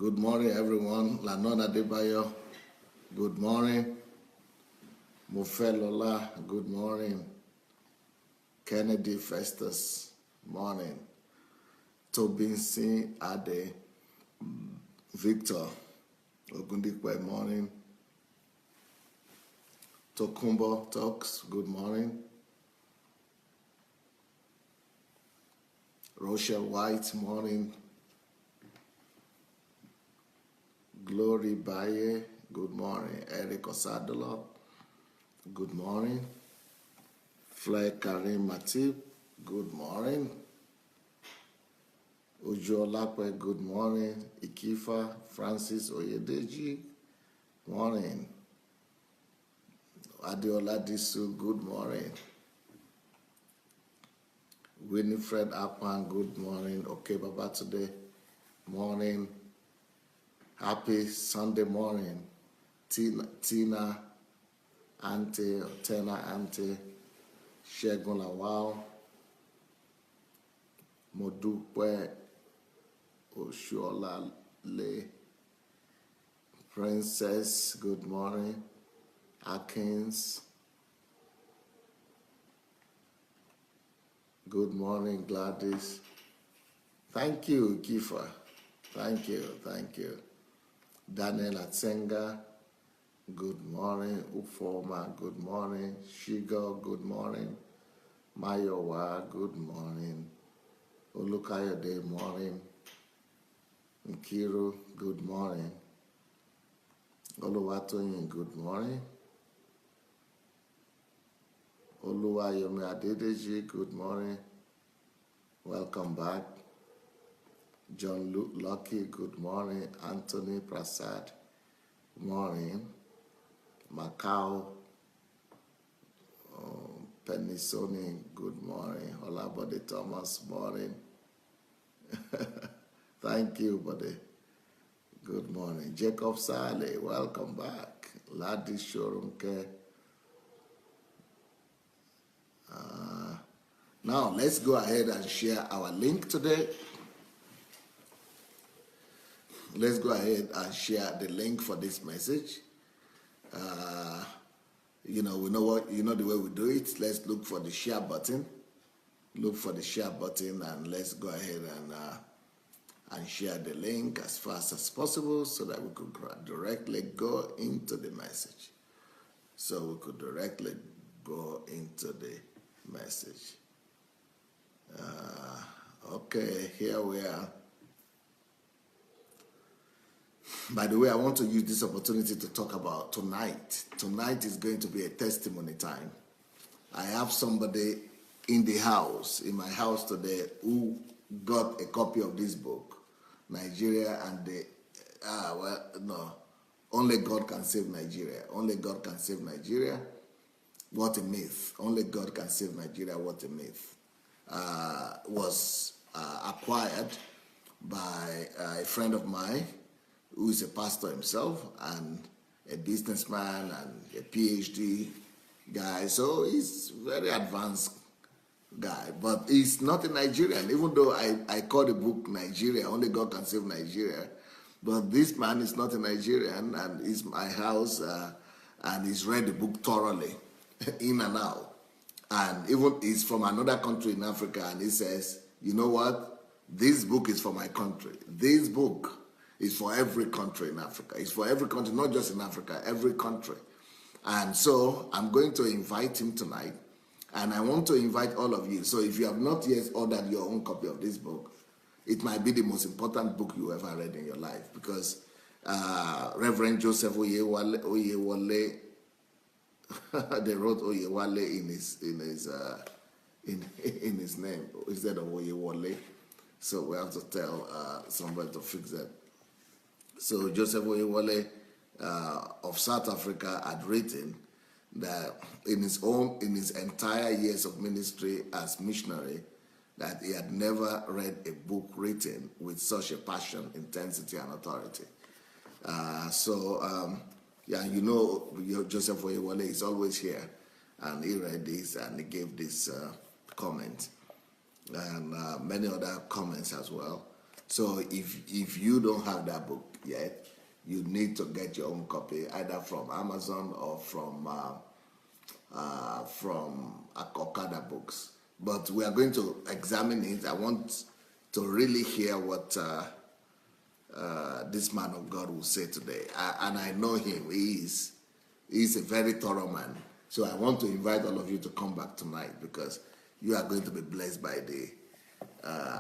Good morning, everyone. Lanon Adebayo, good morning. Mofelola, good morning. Kennedy Festus, morning. Tobinsin Ade, Victor Ogundikwe, morning. Tokumbo Talks, good morning. Rochelle White, morning. Glory Baye, good morning. Eric Osadolo, good morning. Fly Karim Matip, good morning. Ujo Lape, good morning. Ikifa Francis Oyedeji, morning. Adeola Disu, good morning. Winifred Akpan, good morning. Okay, Baba today, morning. Happy Sunday morning. Tina Ante, Tena Ante, Shegun Lawal, Modupe Oshuola Le, Princess, good morning. Akins, good morning. Gladys, thank you. Kifa, thank you. Daniel Atsenga, good morning. Ufoma, good morning. Shigo, good morning. Mayowa, good morning. Olukayode, morning. Nkiru, good morning. Oluwatoyin, good morning. Oluwayomi Adedeji, good morning. Welcome back. John Lucky, good morning. Anthony Prasad, morning. Macau, Penisoni, good morning. Olabode Thomas, morning. Thank you, buddy. Good morning. Jacob Sale, welcome back. Ladi Shorumke. Now, let's go ahead and share our link today. Let's go ahead and share the link for this message. We know the way we do it. Let's look for the share button. Look for the share button and let's go ahead and share the link as fast as possible so that we could directly go into the message. Okay, here we are. By the way, I want to use this opportunity to talk about tonight. Tonight is going to be a testimony time. I have somebody in my house today, who got a copy of this book, Nigeria and Only God Can Save Nigeria. Only God Can Save Nigeria. What a myth. Only God Can Save Nigeria. What a myth. Was acquired by a friend of mine who is a pastor himself and a businessman and a PhD guy. So he's very advanced guy, but he's not a Nigerian, even though I call the book Nigeria, Only God Can Save Nigeria. But this man is not a Nigerian and he's my house and he's read the book thoroughly, in and out. And even he's from another country in Africa and he says, you know what? This book is for my country. This book is for every country in Africa. It's for every country, not just in Africa, every country. And so I'm going to invite him tonight. And I want to invite all of you. So if you have not yet ordered your own copy of this book, it might be the most important book you ever read in your life. Because Reverend Joseph Oyewale, they wrote Oyewale in his name instead of Oyewale. So we have to tell somebody to fix that. So Joseph Oyewale of South Africa had written that in his entire years of ministry as missionary, that he had never read a book written with such a passion, intensity, and authority. Joseph Oyewale is always here, and he read this and he gave this comment, and many other comments as well. So if you don't have that book yet, you need to get your own copy either from Amazon or from Okada Books. But we are going to examine it. I want to really hear what this man of God will say today. And I know him. He's a very thorough man. So I want to invite all of you to come back tonight because you are going to be blessed by the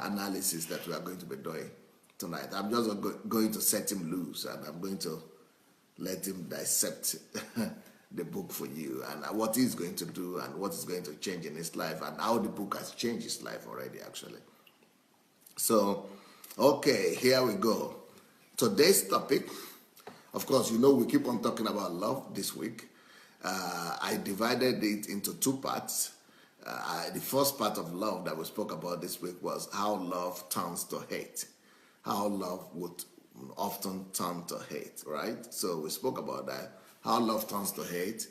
analysis that we are going to be doing tonight. I'm just going to set him loose and I'm going to let him dissect the book for you and what he's going to do and what is going to change in his life and how the book has changed his life already, actually. So, okay, here we go. Today's topic, of course, we keep on talking about love this week. I divided it into two parts. The first part of love that we spoke about this week was how love turns to hate. How love would often turn to hate, right? So we spoke about that, how love turns to hate.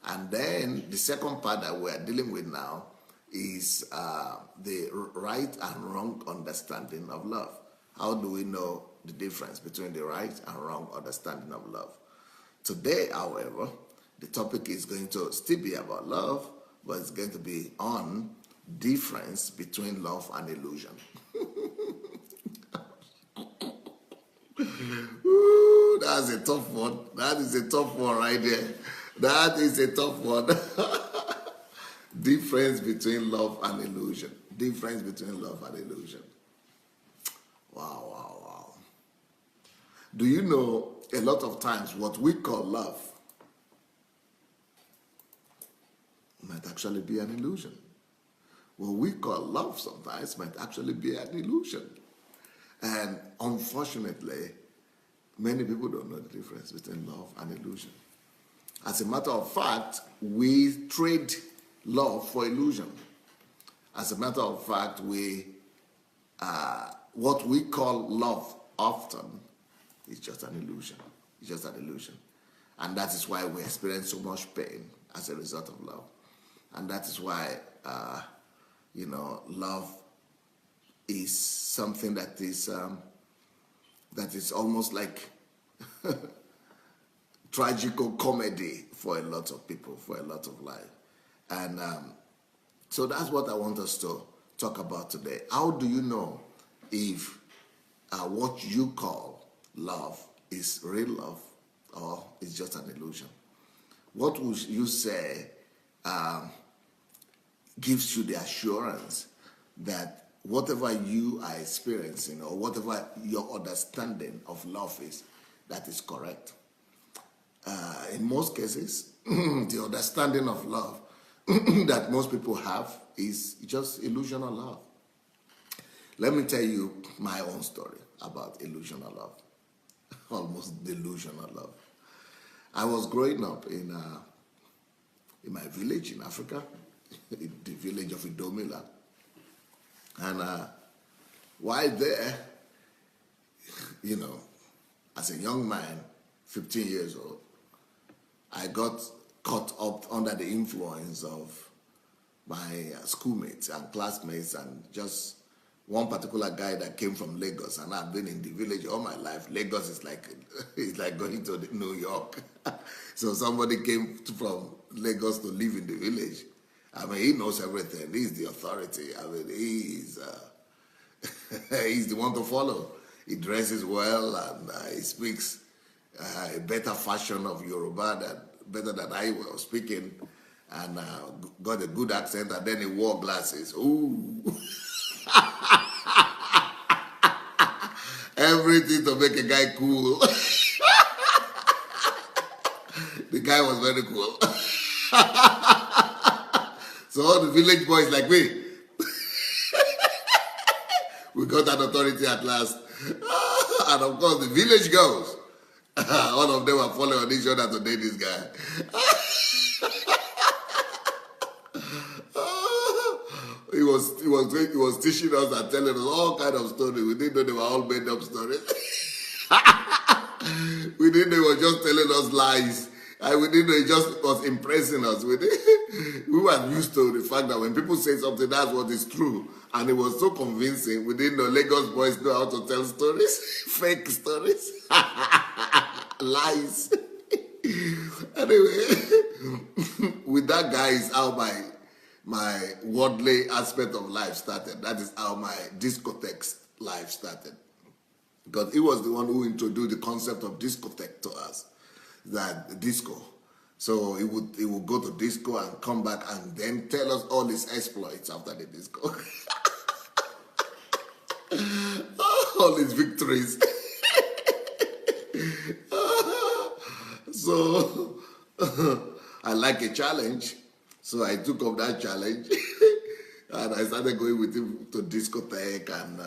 And then the second part that we are dealing with now is the right and wrong understanding of love. How do we know the difference between the right and wrong understanding of love? Today, however, the topic is going to still be about love, but it's going to be on difference between love and illusion. Ooh, that's a tough one. That is a tough one right there. That is a tough one. Difference between love and illusion. Difference between love and illusion. Wow. Do you know a lot of times what we call love might actually be an illusion? What we call love sometimes might actually be an illusion. And unfortunately, many people don't know the difference between love and illusion. As a matter of fact, we trade love for illusion. As a matter of fact, what we call love often is just an illusion. It's just an illusion. And that is why we experience so much pain as a result of love. And that is why, love is something that is almost like tragical comedy for a lot of people, for a lot of life. And so that's what I want us to talk about today. How do you know if what you call love is real love or is just an illusion? What would you say gives you the assurance that whatever you are experiencing or whatever your understanding of love is, that is correct? In most cases, the understanding of love that most people have is just illusional love. Let me tell you my own story about illusional love, almost delusional love. I was growing up in my village in Africa, the village of Idomila. And while there, as a young man, 15 years old, I got caught up under the influence of my schoolmates and classmates and just one particular guy that came from Lagos. And I've been in the village all my life. Lagos is like going to New York. So somebody came from Lagos to live in the village. I mean, he knows everything. He's the authority. I mean, he's the one to follow. He dresses well and he speaks a better fashion of Yoruba better than I was speaking, and got a good accent, and then he wore glasses. Ooh. Everything to make a guy cool. The guy was very cool. So all the village boys like me, we got an authority at last. And of course the village girls, all of them were following on each other to date this guy. He was teaching us and telling us all kind of stories. We didn't know they were all made up stories. We didn't know he was just telling us lies We didn't know, it just was impressing us with it. We were used to the fact that when people say something, that's what is true. And it was so convincing. We didn't know Lagos boys know how to tell stories, fake stories, lies. Anyway, with that guy is how my worldly aspect of life started. That is how my discotheque life started. Because he was the one who introduced the concept of discotheque to us, that disco. So he would go to disco and come back and then tell us all his exploits after the disco. All his victories. So I like a challenge. So I took up that challenge. And I started going with him to discotheque and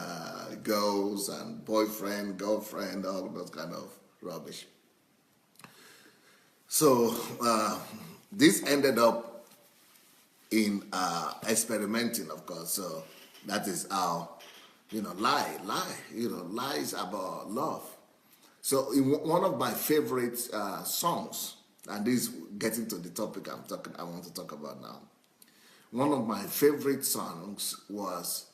girls and boyfriend, girlfriend, all those kind of rubbish. So this ended up in experimenting, of course. So that is how, lies about love. So in one of my favorite songs, and this getting to the topic I want to talk about now. One of my favorite songs was,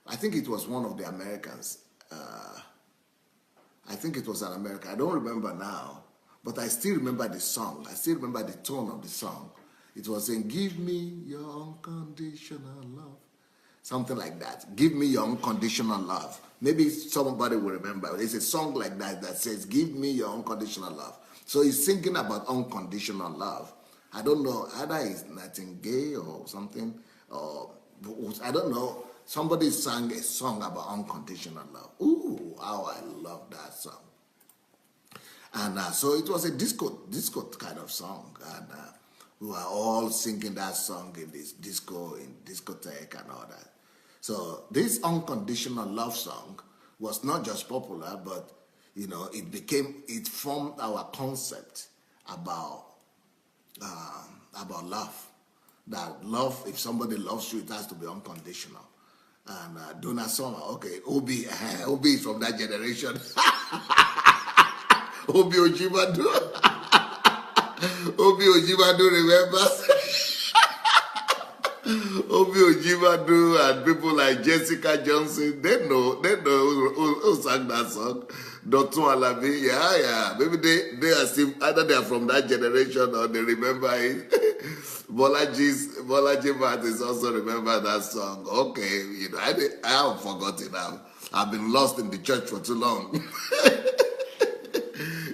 I think it was one of the Americans. I think it was an American. I don't remember now, but I still remember the song. I still remember the tone of the song. It was saying, "Give me your unconditional love." Something like that. "Give me your unconditional love." Maybe somebody will remember. There's a song like that that says, "Give me your unconditional love." So he's thinking about unconditional love. I don't know, either it's Nightingale or something, or I don't know. Somebody sang a song about unconditional love. Ooh, how I love that song. And so it was a disco kind of song. And we were all singing that song in this discotheque and all that. So this unconditional love song was not just popular, but, it formed our concept about love. That love, if somebody loves you, it has to be unconditional. And Donna Summer, okay, Obi is from that generation. Obi Ojibadu. Obi Ojibadu remembers. Obi Ojibadu and people like Jessica Johnson, they know who sang that song. Dotun Alabi, yeah. Maybe they are still, either they are from that generation or they remember it. Bolaji Martins also remember that song. Okay, I have forgotten now. I've been lost in the church for too long.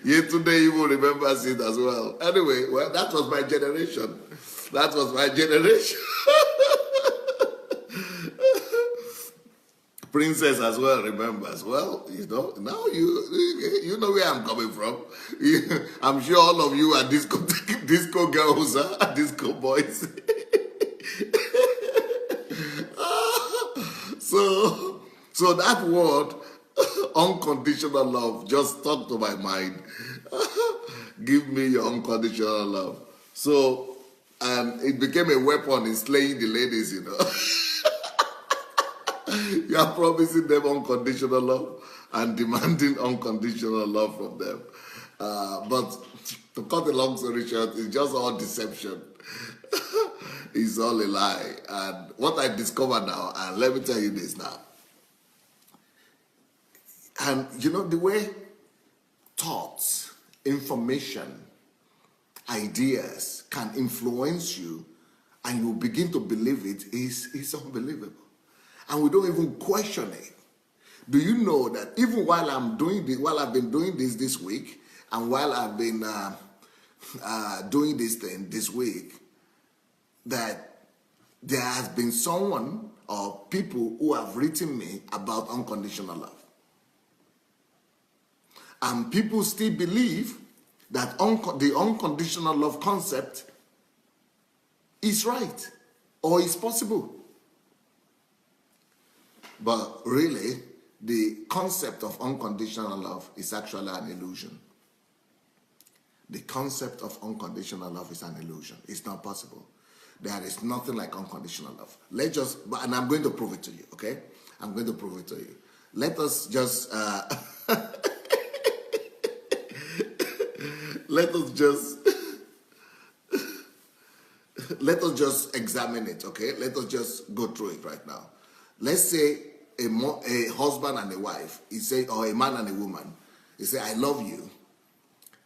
Yet today you will remember it as well. Anyway, well, that was my generation. Princess as well remembers. Well, now you know where I'm coming from. I'm sure all of you are disco girls, disco boys. So that word, unconditional love, just stuck to my mind. Give me your unconditional love. So, and it became a weapon in slaying the ladies, You are promising them unconditional love and demanding unconditional love from them. But to cut a long story short, it's just all deception. It's all a lie. And what I discovered now, and let me tell you this now. And the way thoughts, information, ideas can influence you and you begin to believe it is unbelievable. And we don't even question it. Do you know that even while I've been doing this week, and while I've been doing this thing this week, that there has been someone or people who have written me about unconditional love. And people still believe that the unconditional love concept is right or is possible. But really, the concept of unconditional love is actually an illusion. The concept of unconditional love is an illusion. It's not possible. There is nothing like unconditional love. And I'm going to prove it to you, okay? I'm going to prove it to you. Let us just, let us just let us just examine it, okay? Let us just go through it right now. Let's say a husband and a wife, or a man and a woman, he say, I love you.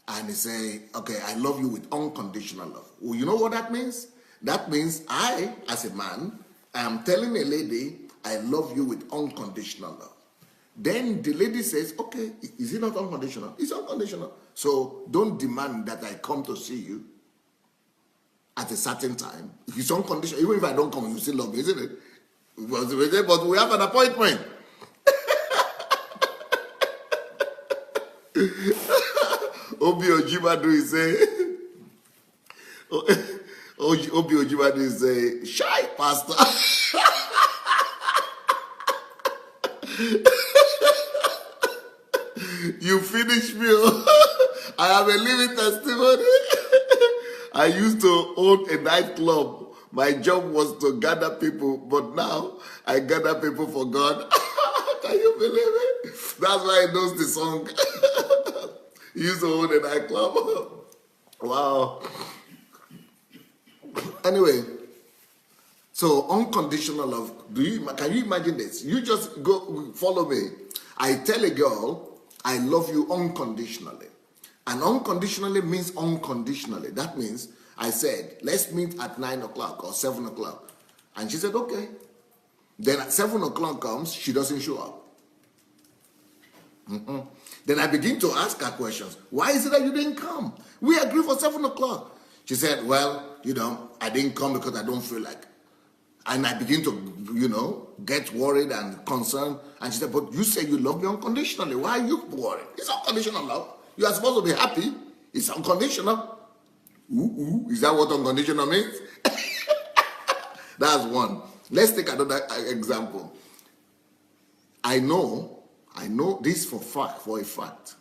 And he say, okay, I love you with unconditional love. Well, you know what that means? That means I, as a man, I am telling a lady, I love you with unconditional love. Then the lady says, okay, is it not unconditional? It's unconditional. So don't demand that I come to see you at a certain time. If it's unconditional, even if I don't come, you still love me, isn't it? But we have an appointment. Obi Ojibadu is saying, Obi Ojibadu is saying, shy pastor. You finished me. I have a living testimony. I used to own a nightclub. My job was to gather people, but now I gather people for God. Can you believe it? That's why he knows the song. He used to own a nightclub. Wow. Anyway, so unconditional love. Can you imagine this? You just go follow me. I tell a girl, I love you unconditionally. And unconditionally means unconditionally. That means I said, let's meet at 9 o'clock or 7 o'clock. And she said, okay. Then at 7 o'clock comes, she doesn't show up. Then I begin to ask her questions. Why is it that you didn't come? We agreed for 7 o'clock. She said, well, I didn't come because I don't feel like. And I begin to, get worried and concerned. And she said, but you say you love me unconditionally. Why are you worried? It's unconditional love. You are supposed to be happy. It's unconditional. Is that what unconditional means? That's one. Let's take another example. I know this for a fact.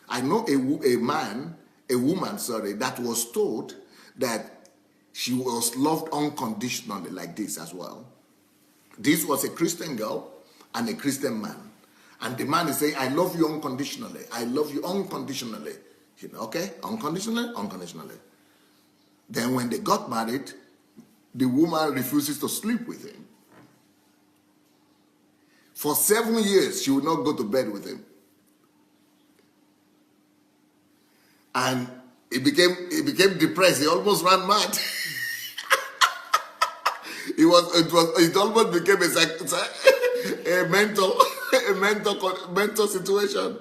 I know a woman, that was told that she was loved unconditionally like this as well. This was a Christian girl and a Christian man. And the man is saying, I love you unconditionally. I love you unconditionally. Okay? Unconditionally. Then when they got married, the woman refuses to sleep with him. For 7 years, she would not go to bed with him. And he became depressed. He almost ran mad. It almost became a mental situation.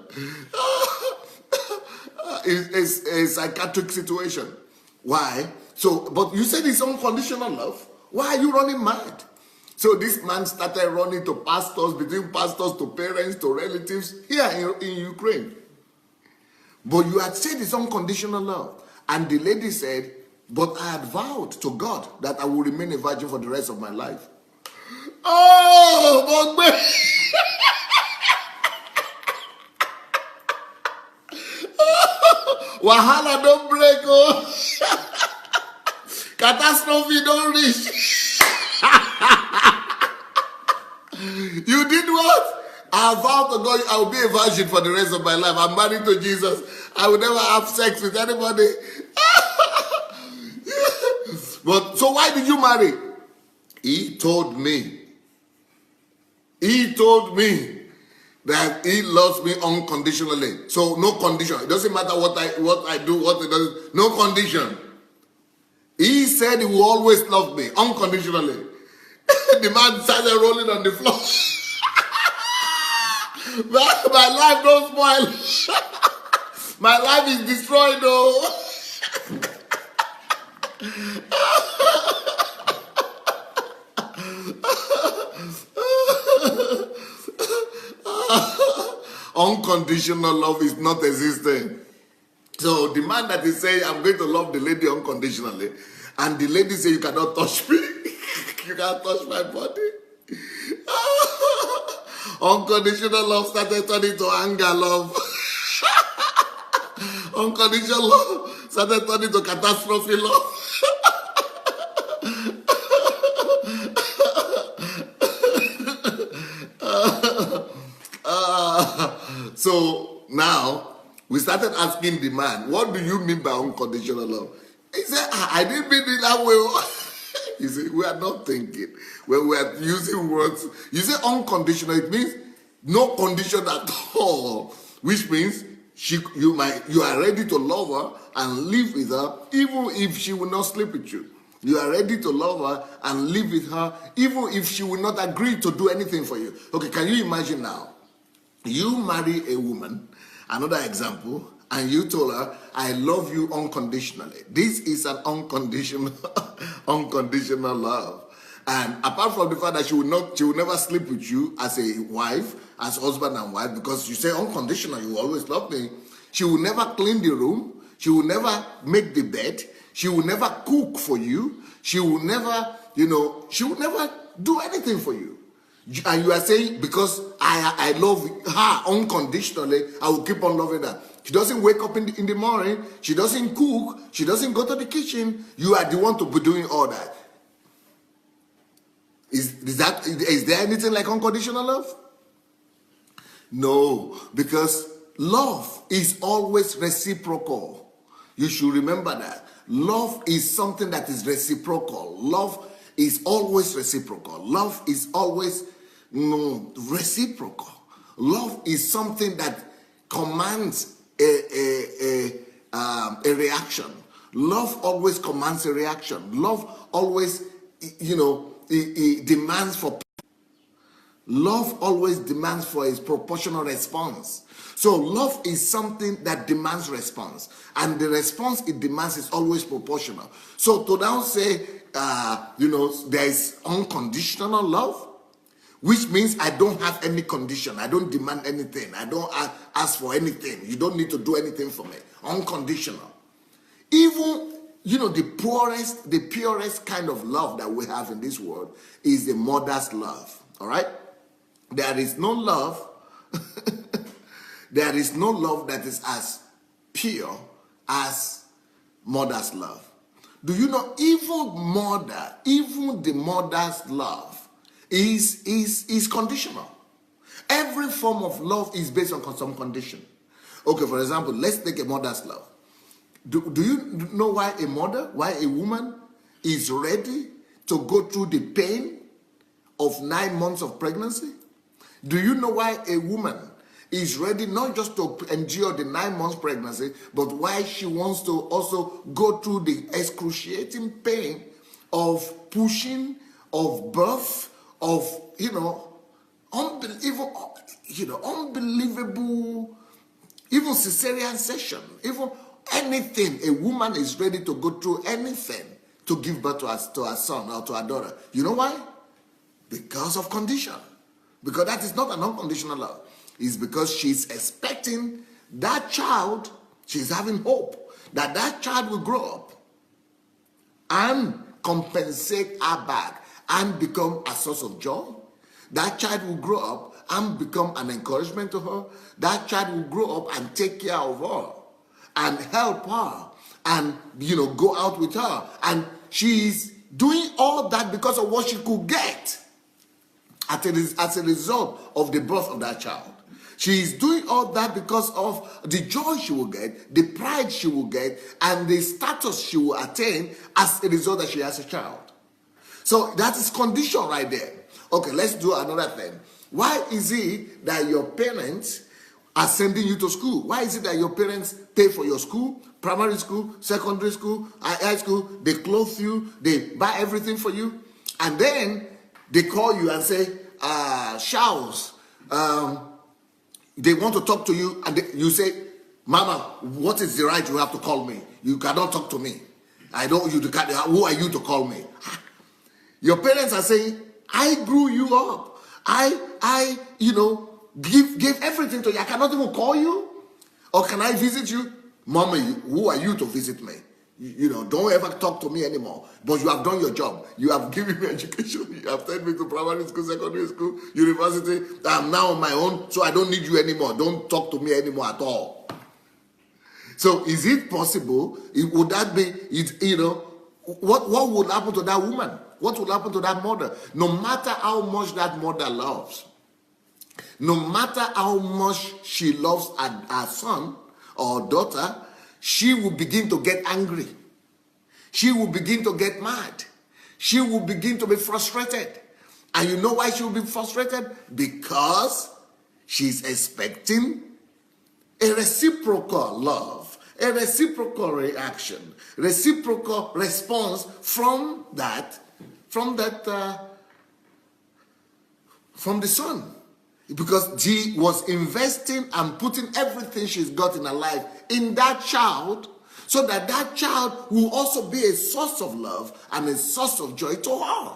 It's a psychiatric situation. Why? But you said it's unconditional love. Why are you running mad? So this man started running to pastors, between pastors to parents to relatives here in Ukraine. But you had said it's unconditional love. And the lady said, but I had vowed to God that I will remain a virgin for the rest of my life. Oh, but Wahala don't break, oh. Catastrophe don't reach. You did what? I vowed to God I will be a virgin for the rest of my life. I'm married to Jesus. I will never have sex with anybody. But so why did you marry? He told me that he loves me unconditionally. So no condition. It doesn't matter what I do, what it does. No condition. He said he will always love me unconditionally. The man started rolling on the floor. My life don't spoil. My life is destroyed, though. Unconditional love is not existing. So the man that is saying, I'm going to love the lady unconditionally, and the lady say, you cannot touch me. You can't touch my body. Unconditional love started turning to anger love. Unconditional love started turning to catastrophe love. So now we started asking the man, what do you mean by unconditional love? He said, I didn't mean it that way. You see, we are not thinking. When we are using words, you say unconditional, it means no condition at all. Which means you are ready to love her and live with her, even if she will not sleep with you. You are ready to love her and live with her, even if she will not agree to do anything for you. Okay, can you imagine now? You marry a woman, another example, and you told her, I love you unconditionally. This is an unconditional love. And apart from the fact that she will never sleep with you as a wife, as husband and wife, because you say unconditional, you always love me. She will never clean the room. She will never make the bed. She will never cook for you. She will never, she will never do anything for you. And you are saying, because I love her unconditionally, I will keep on loving her. She doesn't wake up in the morning. She doesn't cook. She doesn't go to the kitchen. You are the one to be doing all that. Is there anything like unconditional love? No, because love is always reciprocal. You should remember that. Love is something that is reciprocal. Love is always reciprocal. Love is always reciprocal. Love is something that commands a reaction. Love always commands a reaction. Love always, it demands for. Love always demands for a proportional response. So love is something that demands response, and the response it demands is always proportional. So to now say, there is unconditional love, which means I don't have any condition. I don't demand anything. I don't ask for anything. You don't need to do anything for me. Unconditional. Even, the purest kind of love that we have in this world is the mother's love. All right? There is no love. There is no love that is as pure as mother's love. Do you know, even the mother's love is conditional. Every form of love is based on some condition. Okay, for example, let's take a mother's love. Do you know why a woman is ready to go through the pain of 9 months of pregnancy? Do you know why a woman is ready not just to endure the 9 months pregnancy, but why she wants to also go through the excruciating pain of pushing, of birth, of, unbelievable, even cesarean section, even anything. A woman is ready to go through anything to give birth to her son or to her daughter. You know why? Because of condition. Because that is not an unconditional love. It's because she's expecting that child, she's having hope that child will grow up and compensate her back and become a source of joy. That child will grow up and become an encouragement to her. That child will grow up and take care of her and help her and, go out with her. And she's doing all that because of what she could get as a result of the birth of that child. She is doing all that because of the joy she will get, the pride she will get, and the status she will attain as a result that she has a child. So that is condition right there. Okay, let's do another thing. Why is it that your parents are sending you to school? Why is it that your parents pay for your school, primary school, secondary school, high school? They clothe you, they buy everything for you, and then they call you and say, Charles, they want to talk to you, and you say, Mama, what is the right you have to call me? You cannot talk to me. Who are you to call me? Your parents are saying, I grew you up. I give everything to you. I cannot even call you. Or can I visit you? Mommy, who are you to visit me? Don't ever talk to me anymore. But you have done your job. You have given me education. You have sent me to primary school, secondary school, university. I'm now on my own, so I don't need you anymore. Don't talk to me anymore at all. So is it possible? Would that be, what would happen to that woman? What will happen to that mother? No matter how much that mother loves, no matter how much she loves her son or daughter, she will begin to get angry. She will begin to get mad. She will begin to be frustrated. And you know why she will be frustrated? Because she's expecting a reciprocal love, a reciprocal reaction, reciprocal response from the son. Because she was investing and putting everything she's got in her life in that child, so that that child will also be a source of love and a source of joy to her.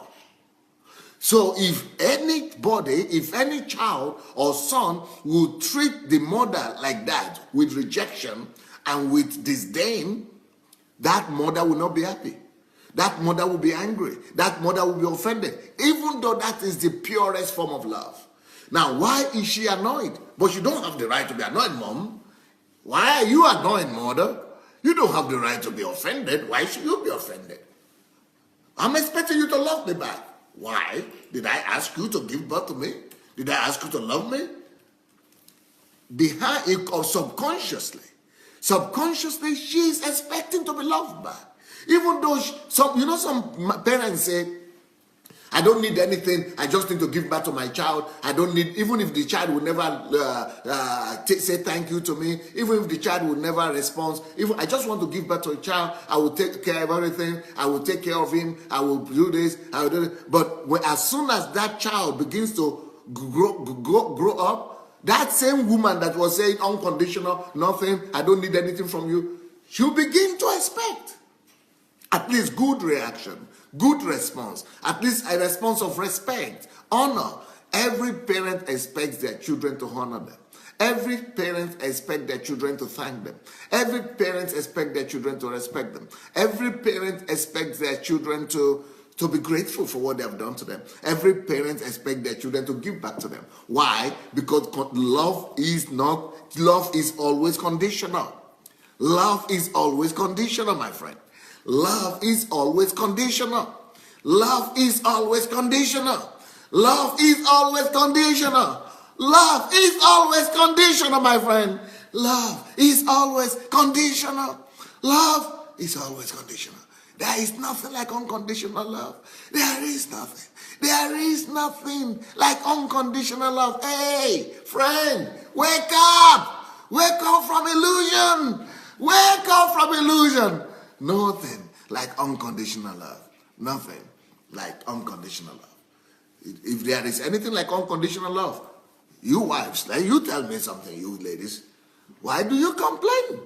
So if any child or son will treat the mother like that, with rejection and with disdain, that mother will not be happy. That mother will be angry. That mother will be offended, even though that is the purest form of love. Now, why is she annoyed? But you don't have the right to be annoyed, Mom. Why are you annoyed, Mother? You don't have the right to be offended. Why should you be offended? I'm expecting you to love me back. Why? Did I ask you to give birth to me? Did I ask you to love me? Behind it, or subconsciously, she's expecting to be loved back. Even though some parents say, I don't need anything, I just need to give back to my child. I don't need, even if the child will never say thank you to me, even if the child will never respond, even I just want to give back to a child, I will take care of everything, I will take care of him, I will do this, I will do this. But as soon as that child begins to grow up, that same woman that was saying unconditional, nothing, I don't need anything from you, she'll begin to expect at least good reaction, good response, at least a response of respect, honor. Every parent expects their children to honor them. Every parent expects their children to thank them. Every parent expects their children to respect them. Every parent expects their children to be grateful for what they have done to them. Every parent expects their children to give back to them. Why? Because love is always conditional. Love is always conditional, my friend. Love is always conditional. Love is always conditional. Love is always conditional. Love is always conditional, my friend. Love is always conditional. Love is always conditional. There is nothing like unconditional love. There is nothing. There is nothing like unconditional love. Hey, friend, wake up. Wake up from illusion. Wake up from illusion. Nothing like unconditional love. Nothing like unconditional love. If there is anything like unconditional love, you wives, you tell me something, you ladies. Why do you complain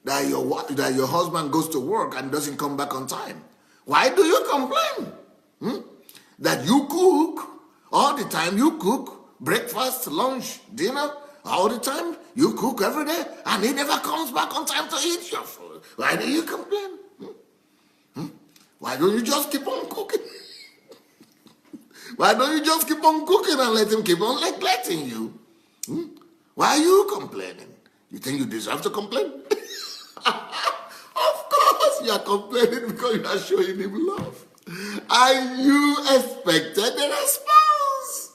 that your husband goes to work and doesn't come back on time? Why do you complain? That you cook all the time? You cook breakfast, lunch, dinner, all the time. You cook every day and he never comes back on time to eat your food. Why do you complain? Why don't you just keep on cooking? Why don't you just keep on cooking and let him keep on neglecting you? Why are you complaining? You think you deserve to complain? Of course you are complaining because you are showing him love. And you expected a response.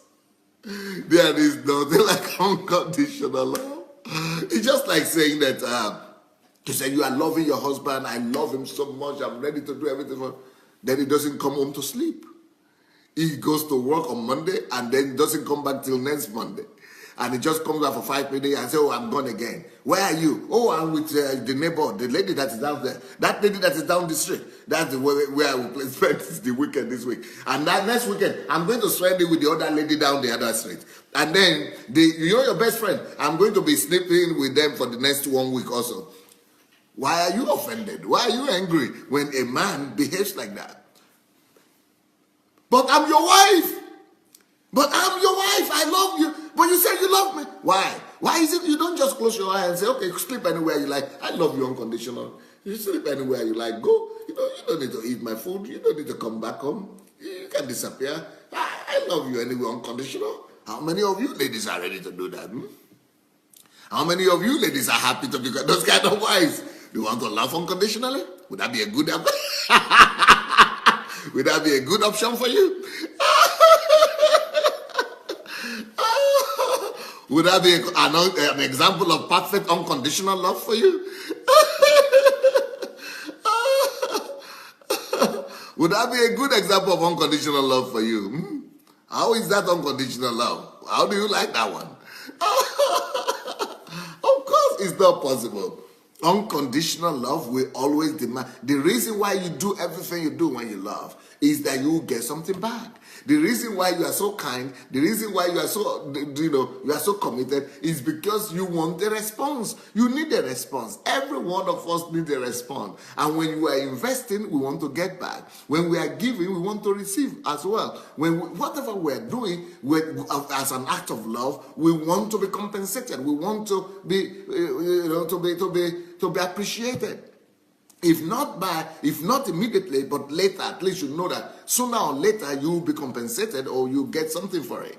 There is nothing like unconditional love. It's just like saying that you say you are loving your husband, I love him so much, I'm ready to do everything for him. Then he doesn't come home to sleep. He goes to work on Monday and then doesn't come back till next Monday. And he just comes back for 5 minutes and says, oh, I'm gone again. Where are you? Oh, I'm with the neighbor, the lady that is down there. That lady that is down the street. That's the way where I will spend the weekend this week. And that next weekend, I'm going to spend it with the other lady down the other street. And then, your best friend, I'm going to be sleeping with them for the next 1 week also. Why are you offended? Why are you angry when a man behaves like that? But I'm your wife. But I'm your wife. I love you. But you said you love me. Why? Why is it you don't just close your eyes and say, okay, sleep anywhere you like. I love you unconditional. You sleep anywhere you like. Go. You don't need to eat my food. You don't need to come back home. You can disappear. I love you anyway unconditional. How many of you ladies are ready to do that? How many of you ladies are happy to become those kind of wives? Do you want to love unconditionally? Would that be a good Would that be a good option for you? Would that be an example of perfect unconditional love for you? Would that be a good example of unconditional love for you? How is that unconditional love? How do you like that one? Of course, it's not possible. Unconditional love will always demand. The reason why you do everything you do when you love is that you will get something back. The reason why you are so kind, the reason why you are so, you are so committed is because you want a response. You need a response. Every one of us needs a response. And when you are investing, we want to get back. When we are giving, we want to receive as well. Whatever we are doing as an act of love, we want to be compensated. We want to be, to be appreciated. If not immediately, but later, at least you know that sooner or later you will be compensated or you get something for it.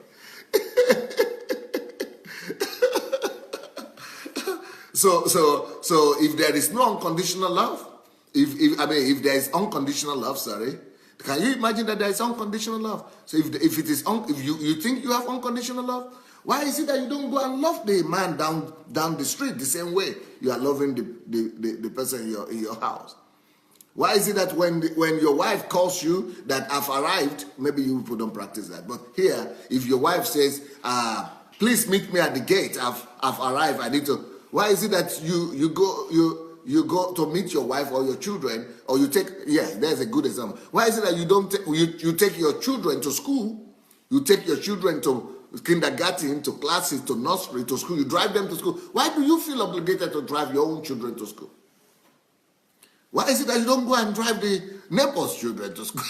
So if there is no unconditional love, if there is unconditional love, can you imagine that there is unconditional love? So if you think you have unconditional love, why is it that you don't go and love the man down the street the same way you are loving the person in your house? Why is it that when your wife calls you that I've arrived, maybe you people don't practice that, but here, if your wife says, please meet me at the gate, I've arrived, I need to, why is it that you go to meet your wife or your children, or you take, there's a good example. Why is it that you don't you take your children to school, you take your children to kindergarten, to classes, to nursery, to school, you drive them to school? Why do you feel obligated to drive your own children to school? Why is it that you don't go and drive the neighbor's children to school?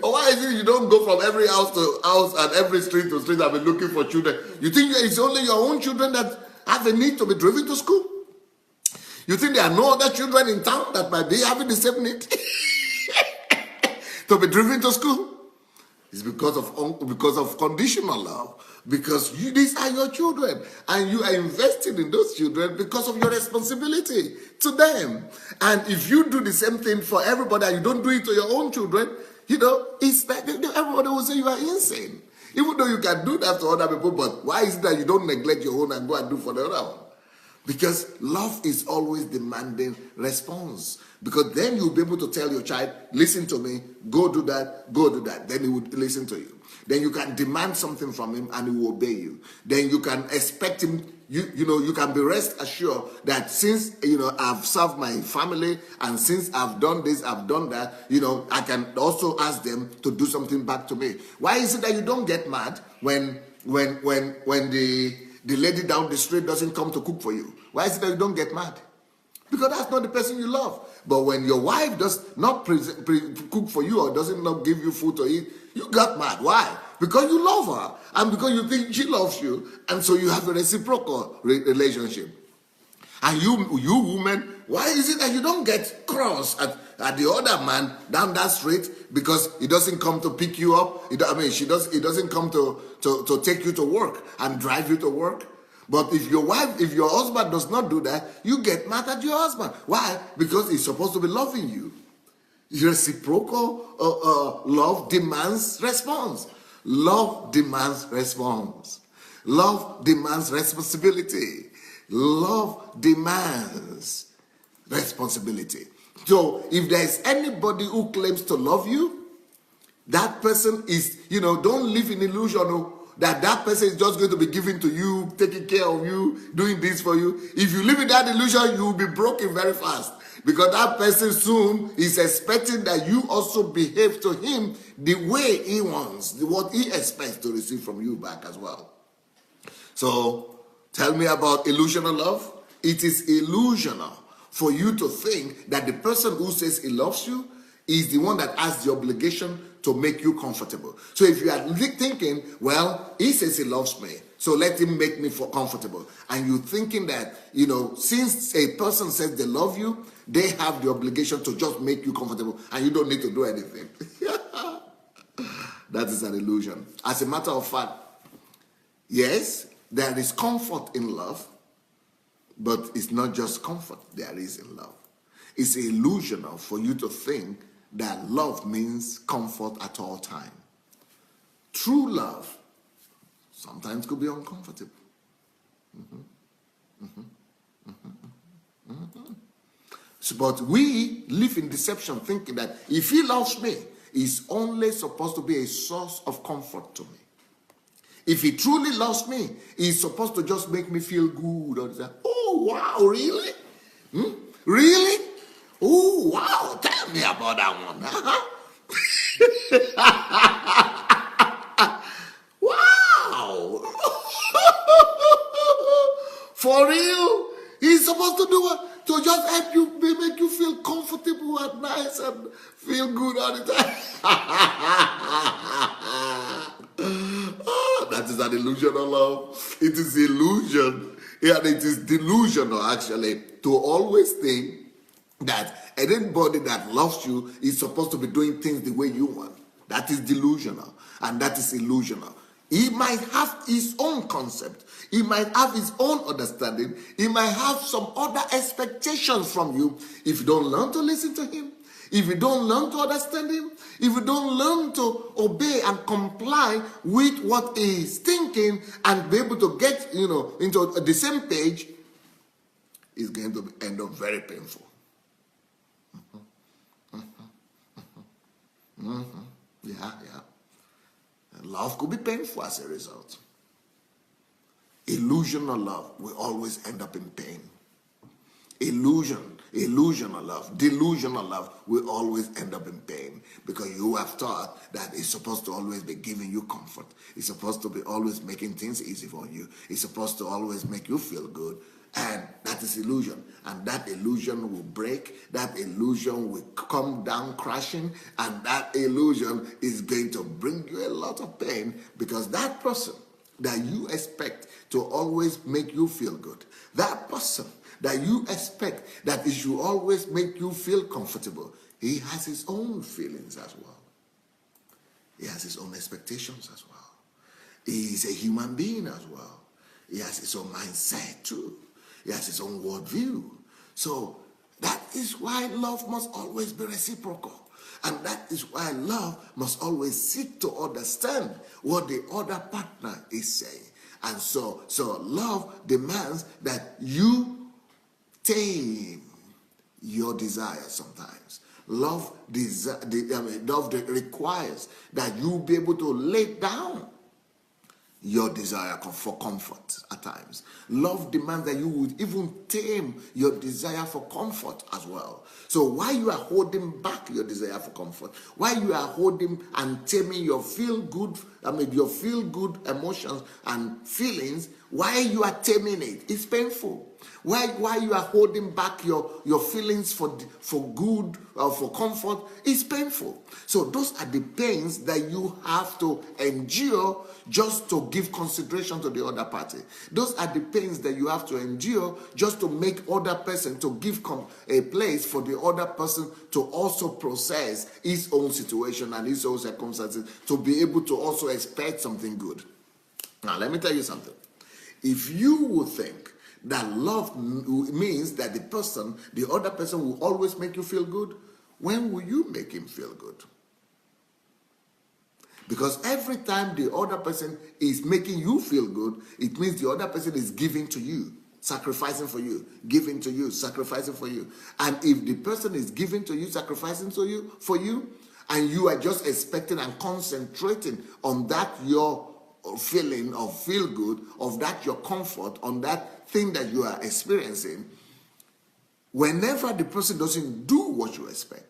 Or why is it you don't go from every house to house and every street to street and be looking for children? You think it's only your own children that have a need to be driven to school? You think there are no other children in town that might be having the same need to be driven to school? It's because of conditional love. Because these are your children, and you are invested in those children because of your responsibility to them. And if you do the same thing for everybody and you don't do it to your own children, it's like everybody will say you are insane. Even though you can do that to other people, but why is it that you don't neglect your own and go and do for the other one? Because love is always demanding response. Because then you'll be able to tell your child, listen to me, go do that, go do that. Then he would listen to you. Then you can demand something from him and he will obey you. Then you can expect him, you can be rest assured that since, I've served my family and since I've done this, I've done that, I can also ask them to do something back to me. Why is it that you don't get mad when the lady down the street doesn't come to cook for you? Why is it that you don't get mad? Because that's not the person you love. But when your wife does not cook for you or doesn't not give you food to eat, you got mad. Why? Because you love her and because you think she loves you, and so you have a reciprocal relationship. And you women, why is it that you don't get cross at the other man down that street because he doesn't come to pick you up? He doesn't come to take you to work and drive you to work? But if your husband does not do that, you get mad at your husband. Why? Because he's supposed to be loving you. Reciprocal love demands response. Love demands response. Love demands responsibility. Love demands responsibility. So if there is anybody who claims to love you, that person is, don't live in illusion that person is just going to be giving to you, taking care of you, doing this for you. If you live in that illusion, you will be broken very fast. Because that person soon is expecting that you also behave to him the way he wants, what he expects to receive from you back as well. So, tell me about illusional love. It is illusional for you to think that the person who says he loves you is the one that has the obligation to make you comfortable. So if you are thinking, well, he says he loves me, so let him make me feel comfortable. And you're thinking that, since a person says they love you, they have the obligation to just make you comfortable and you don't need to do anything. That is an illusion. As a matter of fact, yes, there is comfort in love, but it's not just comfort there is in love. It's illusional for you to think that love means comfort at all times. True love sometimes could be uncomfortable. But we live in deception, thinking that if he loves me, he's only supposed to be a source of comfort to me. If he truly loves me, he's supposed to just make me feel good. Or say, oh, wow, really? Really? Oh, wow, tell me about that one. Wow. For real? He's supposed to do what? To just help you, make you feel comfortable and nice and feel good all the time. That is an illusional love. It is illusion. Yeah, it is delusional, actually, to always think that anybody that loves you is supposed to be doing things the way you want. That is delusional, and that is illusional. He might have his own concept. He might have his own understanding. He might have some other expectations from you. If you don't learn to listen to him, if you don't learn to understand him, if you don't learn to obey and comply with what he is thinking and be able to get, into the same page, it's going to end up very painful. Yeah. And love could be painful as a result. Illusional love will always end up in pain. Illusional love, delusional love will always end up in pain, because you have thought that it's supposed to always be giving you comfort. It's supposed to be always making things easy for you. It's supposed to always make you feel good. And that is illusion. And that illusion will break. That illusion will come down crashing. And that illusion is going to bring you a lot of pain, because that person that you expect to always make you feel good, that person that you expect that it should always make you feel comfortable, he has his own feelings as well. He has his own expectations as well. He is a human being as well. He has his own mindset too. He has his own worldview. So that is why love must always be reciprocal. And that is why love must always seek to understand what the other partner is saying. And so love demands that you tame your desire sometimes. Love requires that you be able to lay down your desire for comfort at times. Love demands that you would even tame your desire for comfort as well. So while you are holding back your desire for comfort, while you are holding and taming your feel-good emotions and feelings, while you are taming it, it's painful. While you are holding back your feelings for good or for comfort, it's painful. So those are the pains that you have to endure just to give consideration to the other party. Those are the pains that you have to endure just to make other person, to give a place for the other person to also process his own situation and his own circumstances, to be able to also expect something good. Now, let me tell you something. If you would think that love means that the other person will always make you feel good, when will you make him feel good? Because every time the other person is making you feel good, it means the other person is giving to you, sacrificing for you, giving to you, sacrificing for you. And if the person is giving to you, sacrificing for you, and you are just expecting and concentrating on that your feeling of feel good, of that your comfort, on that thing that you are experiencing, whenever the person doesn't do what you expect,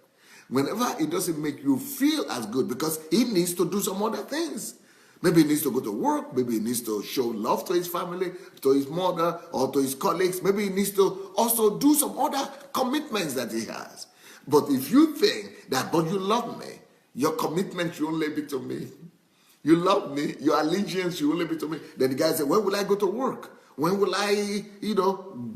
whenever it doesn't make you feel as good, because he needs to do some other things. Maybe he needs to go to work, maybe he needs to show love to his family, to his mother, or to his colleagues, maybe he needs to also do some other commitments that he has. But if you think that, but you love me, your commitment should only be to me. You love me, your allegiance should only be to me. Then the guy said, when will I go to work? When will I,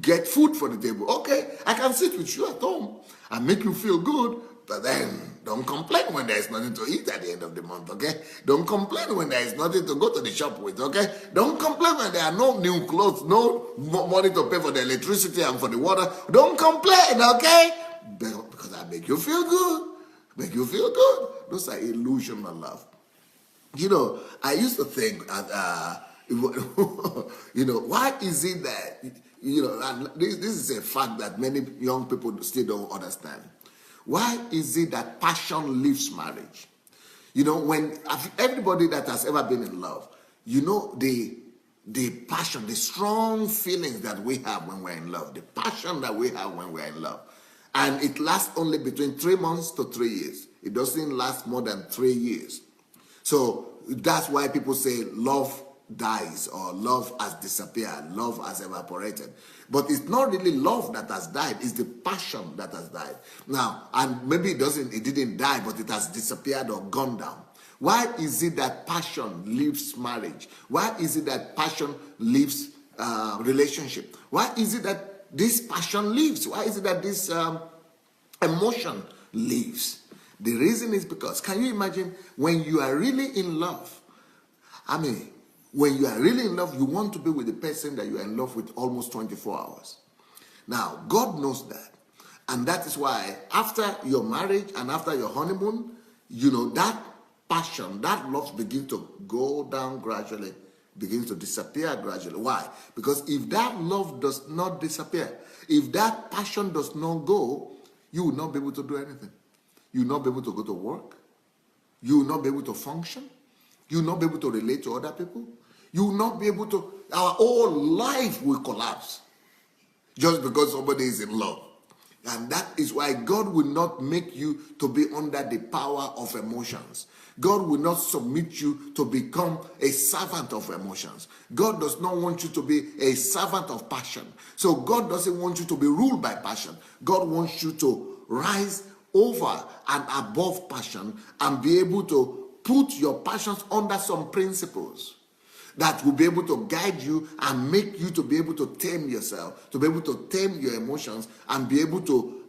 get food for the table? Okay, I can sit with you at home and make you feel good, but then don't complain when there is nothing to eat at the end of the month, okay? Don't complain when there is nothing to go to the shop with, okay? Don't complain when there are no new clothes, no money to pay for the electricity and for the water. Don't complain, okay? Because I make you feel good. Make you feel good. Those are illusional love. I used to think, why is it that and this is a fact that many young people still don't understand. Why is it that passion leaves marriage? When everybody that has ever been in love, the passion, the strong feelings that we have when we're in love, the passion that we have when we're in love, and it lasts only between 3 months to 3 years. It doesn't last more than 3 years. So that's why people say love dies or love has disappeared, love has evaporated. But it's not really love that has died, it's the passion that has died. Now, and maybe it didn't die, but it has disappeared or gone down. Why is it that passion leaves marriage? Why is it that passion leaves relationship? Why is it that this passion leaves? Why is it that this emotion leaves? The reason is because, can you imagine when you are really in love? When you are really in love, you want to be with the person that you are in love with almost 24 hours. Now, God knows that. And that is why after your marriage and after your honeymoon, that passion, that love begins to go down gradually, begins to disappear gradually. Why? Because if that love does not disappear, if that passion does not go, you will not be able to do anything. You will not be able to go to work. You will not be able to function. You will not be able to relate to other people. You will not be able to, our whole life will collapse just because somebody is in love. And that is why God will not make you to be under the power of emotions. God will not submit you to become a servant of emotions. God does not want you to be a servant of passion. So God doesn't want you to be ruled by passion. God wants you to rise over and above passion and be able to put your passions under some principles that will be able to guide you and make you to be able to tame yourself, to be able to tame your emotions, and be able to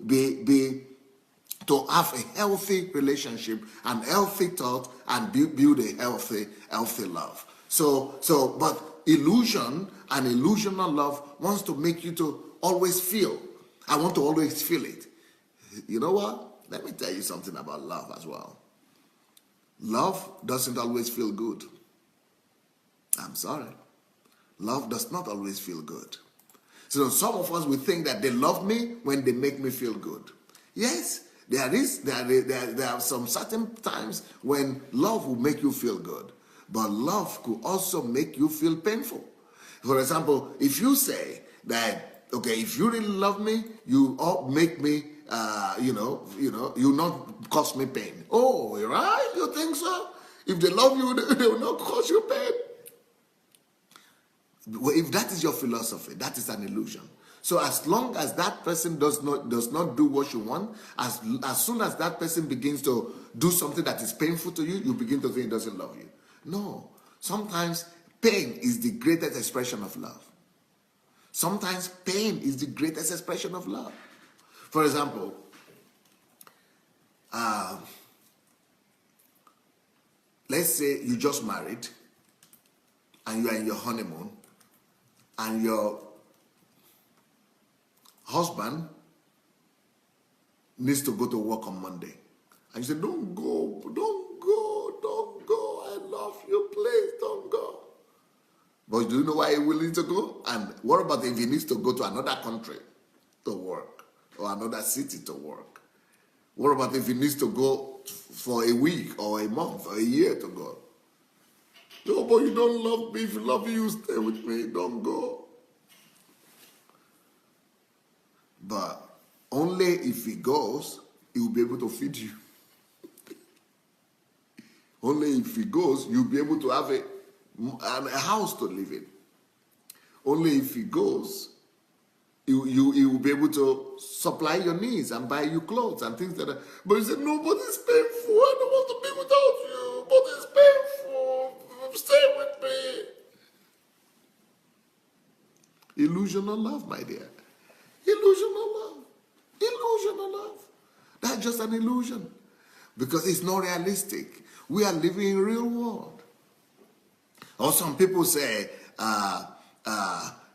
to have a healthy relationship and healthy thought and build a healthy love. But illusion and illusional love wants to make you to always feel. I want to always feel it. You know what? Let me tell you something about love as well. Love doesn't always feel good. I'm sorry. Love does not always feel good. So some of us will think that they love me when they make me feel good. Yes, there are some certain times when love will make you feel good. But love could also make you feel painful. For example, if you say that, okay, if you really love me, you all make me, you not cause me pain. Oh, right? You think so? If they love you, they will not cause you pain. If that is your philosophy, that is an illusion. So as long as that person does not do what you want, as soon as that person begins to do something that is painful to you, you begin to think he doesn't love you. No. Sometimes pain is the greatest expression of love. Sometimes pain is the greatest expression of love. For example, let's say you just married and you are in your honeymoon, and your husband needs to go to work on Monday. And you say, don't go, I love you, please don't go. But do you know why he will need to go? And what about if he needs to go to another country to work, or another city to work? What about if he needs to go for a week or a month or a year to go? No, but you don't love me. If you love me, you stay with me. Don't go. But only if he goes, he will be able to feed you. Only if he goes, you'll be able to have a house to live in. Only if he goes, he will be able to supply your needs and buy you clothes and things like that. But you say, no, but it's painful. I don't want to be without you. But it's painful. Stay with me. Illusional love, my dear. Illusional love. Illusional love. That's just an illusion. Because it's not realistic. We are living in a real world. Or some people say,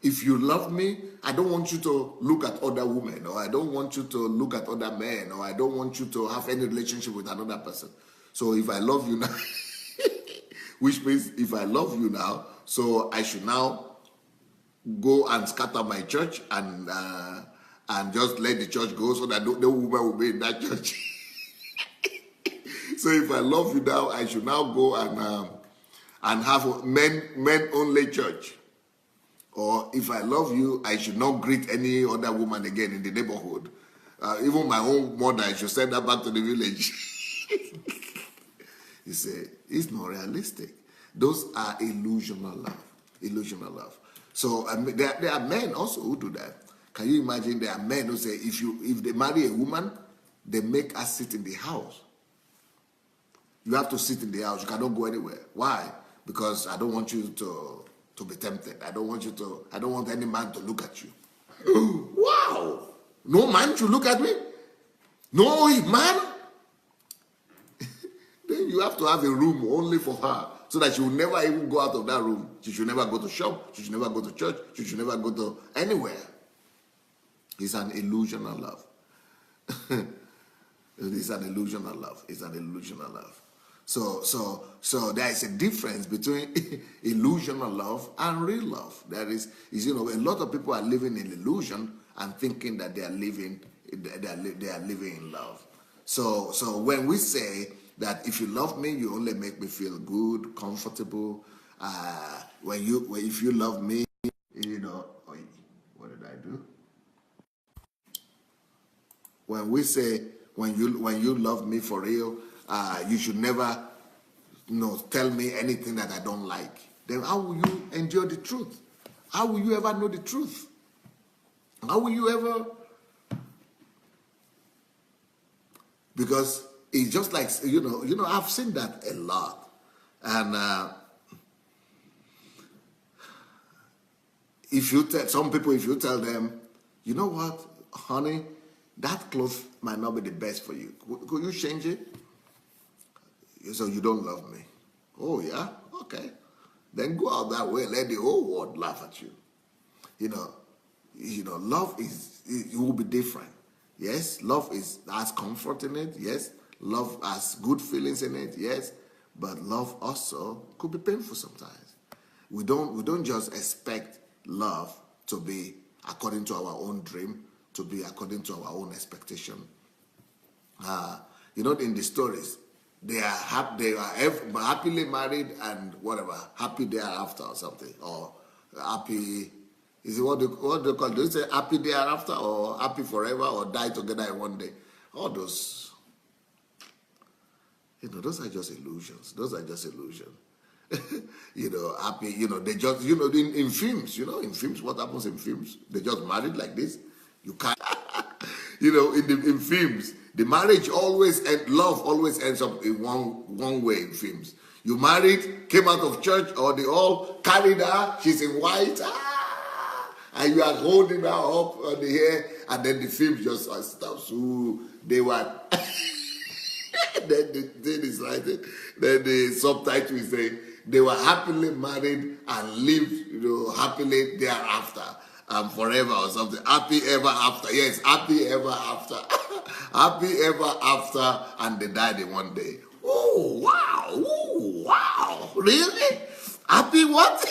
if you love me, I don't want you to look at other women, or I don't want you to look at other men, or I don't want you to have any relationship with another person. So if I love you now, which means if I love you now, so I should now go and scatter my church and just let the church go so that no woman will be in that church. So if I love you now, I should now go and have a men only church. Or if I love you, I should not greet any other woman again in the neighborhood. Even my own mother, I should send her back to the village. You say, it's not realistic. Those are illusional love. Illusional love. So there are men also who do that. Can you imagine there are men who say, if they marry a woman, they make her sit in the house. You have to sit in the house. You cannot go anywhere. Why? Because I don't want you to be tempted. I don't want any man to look at you. Wow! No man should look at me? No man? Then you have to have a room only for her so that she will never even go out of that room. She should never go to shop. She should never go to church. She should never go to anywhere. It's an illusional love. It's an illusional love. It's an illusional love. So there is a difference between illusional love and real love. There is a lot of people are living in illusion and thinking that they are living in love. So when we say that if you love me, you only make me feel good, comfortable. If you love me, what did I do? When we say when you love me for real, you should never tell me anything that I don't like. Then how will you endure the truth? How will you ever know the truth? How will you ever? Because it's just like, I've seen that a lot. And if you tell them, you know what, honey, that clothes might not be the best for you. Could you change it? So you don't love me. Oh, yeah? Okay. Then go out that way. Let the whole world laugh at you. Love it will be different. Yes, love has comfort in it. Yes, love has good feelings in it. Yes, but love also could be painful sometimes. We don't just expect love to be according to our own dream, to be according to our own expectation. In the stories, they are happily married and whatever, happy thereafter or something, or happy. Is it what they call? Do you say happy thereafter or happy forever or die together in one day? All those, those are just illusions. Those are just illusions. Happy. They just, in films. In films, what happens in films? They just married like this. You can't. In films, the marriage love always ends up in one way in films. You married, came out of church, or they all carried her. She's in white. And you are holding her up on the hair, and then the film just stops. Ooh, they were. Then the thing is writing. Then the subtitle is saying they were happily married and lived, happily thereafter and forever or something. Happy ever after. Yes, happy ever after. Happy ever after, and they died in one day. Oh wow! Ooh, wow! Really? Happy what?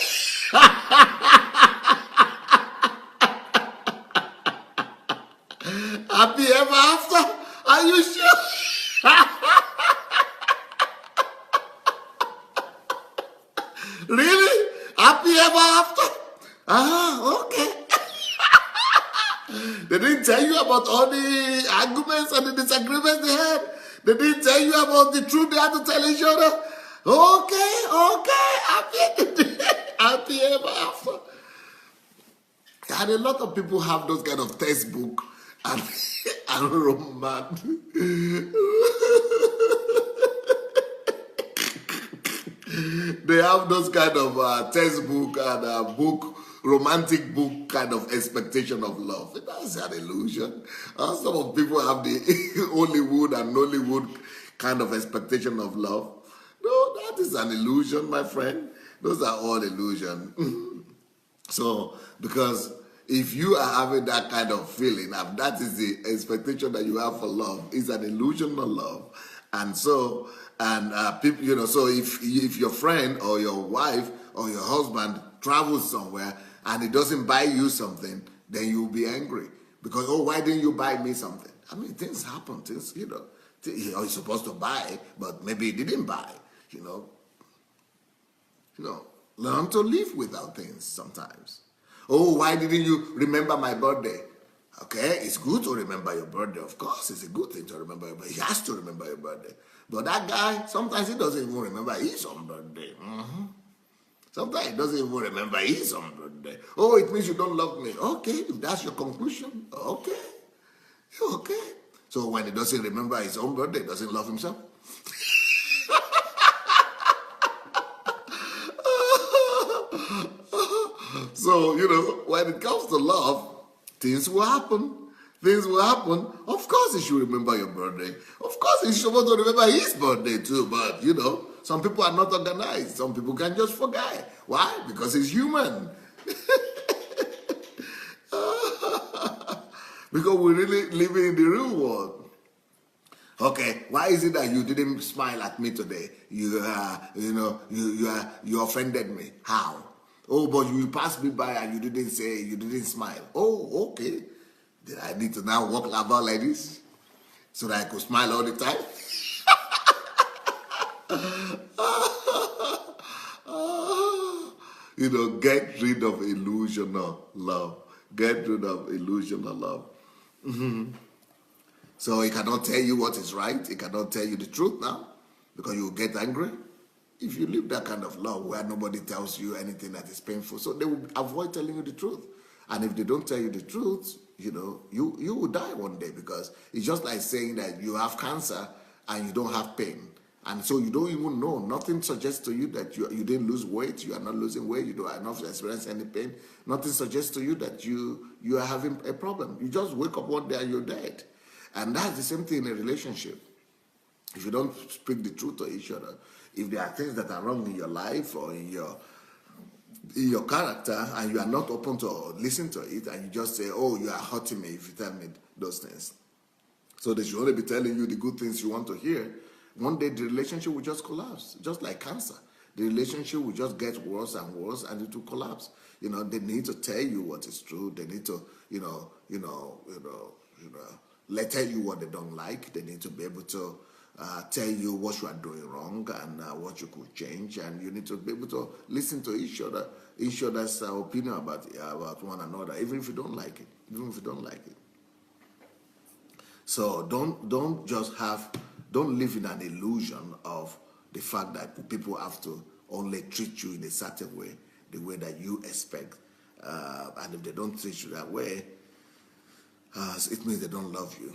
Happy ever after? Are you sure? Really? Happy ever after? Okay. They didn't tell you about all the arguments and the disagreements they had. They didn't tell you about the truth they had to tell each other. Okay. Happy ever after. And a lot of people have those kind of textbook and romance. They have those kind of textbook and romantic book kind of expectation of love. That's an illusion. Some of people have the Hollywood and Nollywood kind of expectation of love. No, that is an illusion, my friend. Those are all illusion. So, because if you are having that kind of feeling, that is the expectation that you have for love, it's an illusion of love. And so, people, so if your friend or your wife or your husband travels somewhere and it doesn't buy you something, then you'll be angry. Because, oh, why didn't you buy me something? I mean, things happen. Things, you're supposed to buy, but maybe you didn't buy, learn to live without things sometimes. Oh, why didn't you remember my birthday? Okay, it's good to remember your birthday. Of course, it's a good thing to remember your birthday. He has to remember your birthday. But that guy, sometimes he doesn't even remember his own birthday. Sometimes he doesn't even remember his own birthday. Oh, it means you don't love me. Okay, if that's your conclusion, okay. Okay. So when he doesn't remember his own birthday, he doesn't love himself. So, when it comes to love, things will happen. Things will happen. Of course, he should remember your birthday. Of course, he's supposed to remember his birthday too. But, some people are not organized. Some people can just forget. Why? Because he's human. Because we're really living in the real world. Okay, why is it that you didn't smile at me today? You offended me. How? Oh, but you passed me by and you didn't smile. Oh, okay. Did I need to now walk about like this so that I could smile all the time? Get rid of illusional love. Get rid of illusional love. So he cannot tell you what is right. He cannot tell you the truth now because you will get angry. If you live that kind of love where nobody tells you anything that is painful, so they will avoid telling you the truth. And if they don't tell you the truth, you will die one day, because it's just like saying that you have cancer and you don't have pain. And so you don't even know. Nothing suggests to you that you didn't lose weight, you are not losing weight, you are not experiencing any pain. Nothing suggests to you that you are having a problem. You just wake up one day and you're dead. And that's the same thing in a relationship. If you don't speak the truth to each other, if there are things that are wrong in your life or in your character, and you are not open to listen to it, and you just say, oh, you are hurting me if you tell me those things. So they should only be telling you the good things you want to hear. One day the relationship will just collapse, just like cancer. The relationship will just get worse and worse, and it will collapse. They need to tell you what is true. They need to, let tell you what they don't like. They need to be able to tell you what you are doing wrong and what you could change, and you need to be able to listen to each other's opinion about one another, even if you don't like it. So don't live in an illusion of the fact that people have to only treat you in a certain way, the way that you expect, and if they don't treat you that way, it means they don't love you.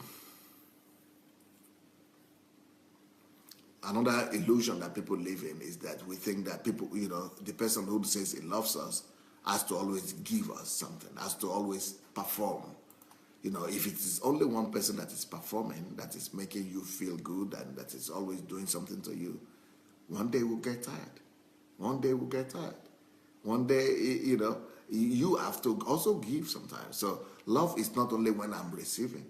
Another illusion that people live in is that we think that people, the person who says he loves us has to always give us something, has to always perform. If it is only one person that is performing, that is making you feel good, and that is always doing something to you, one day we'll get tired. One day we'll get tired. One day, you have to also give sometimes. So love is not only when I'm receiving.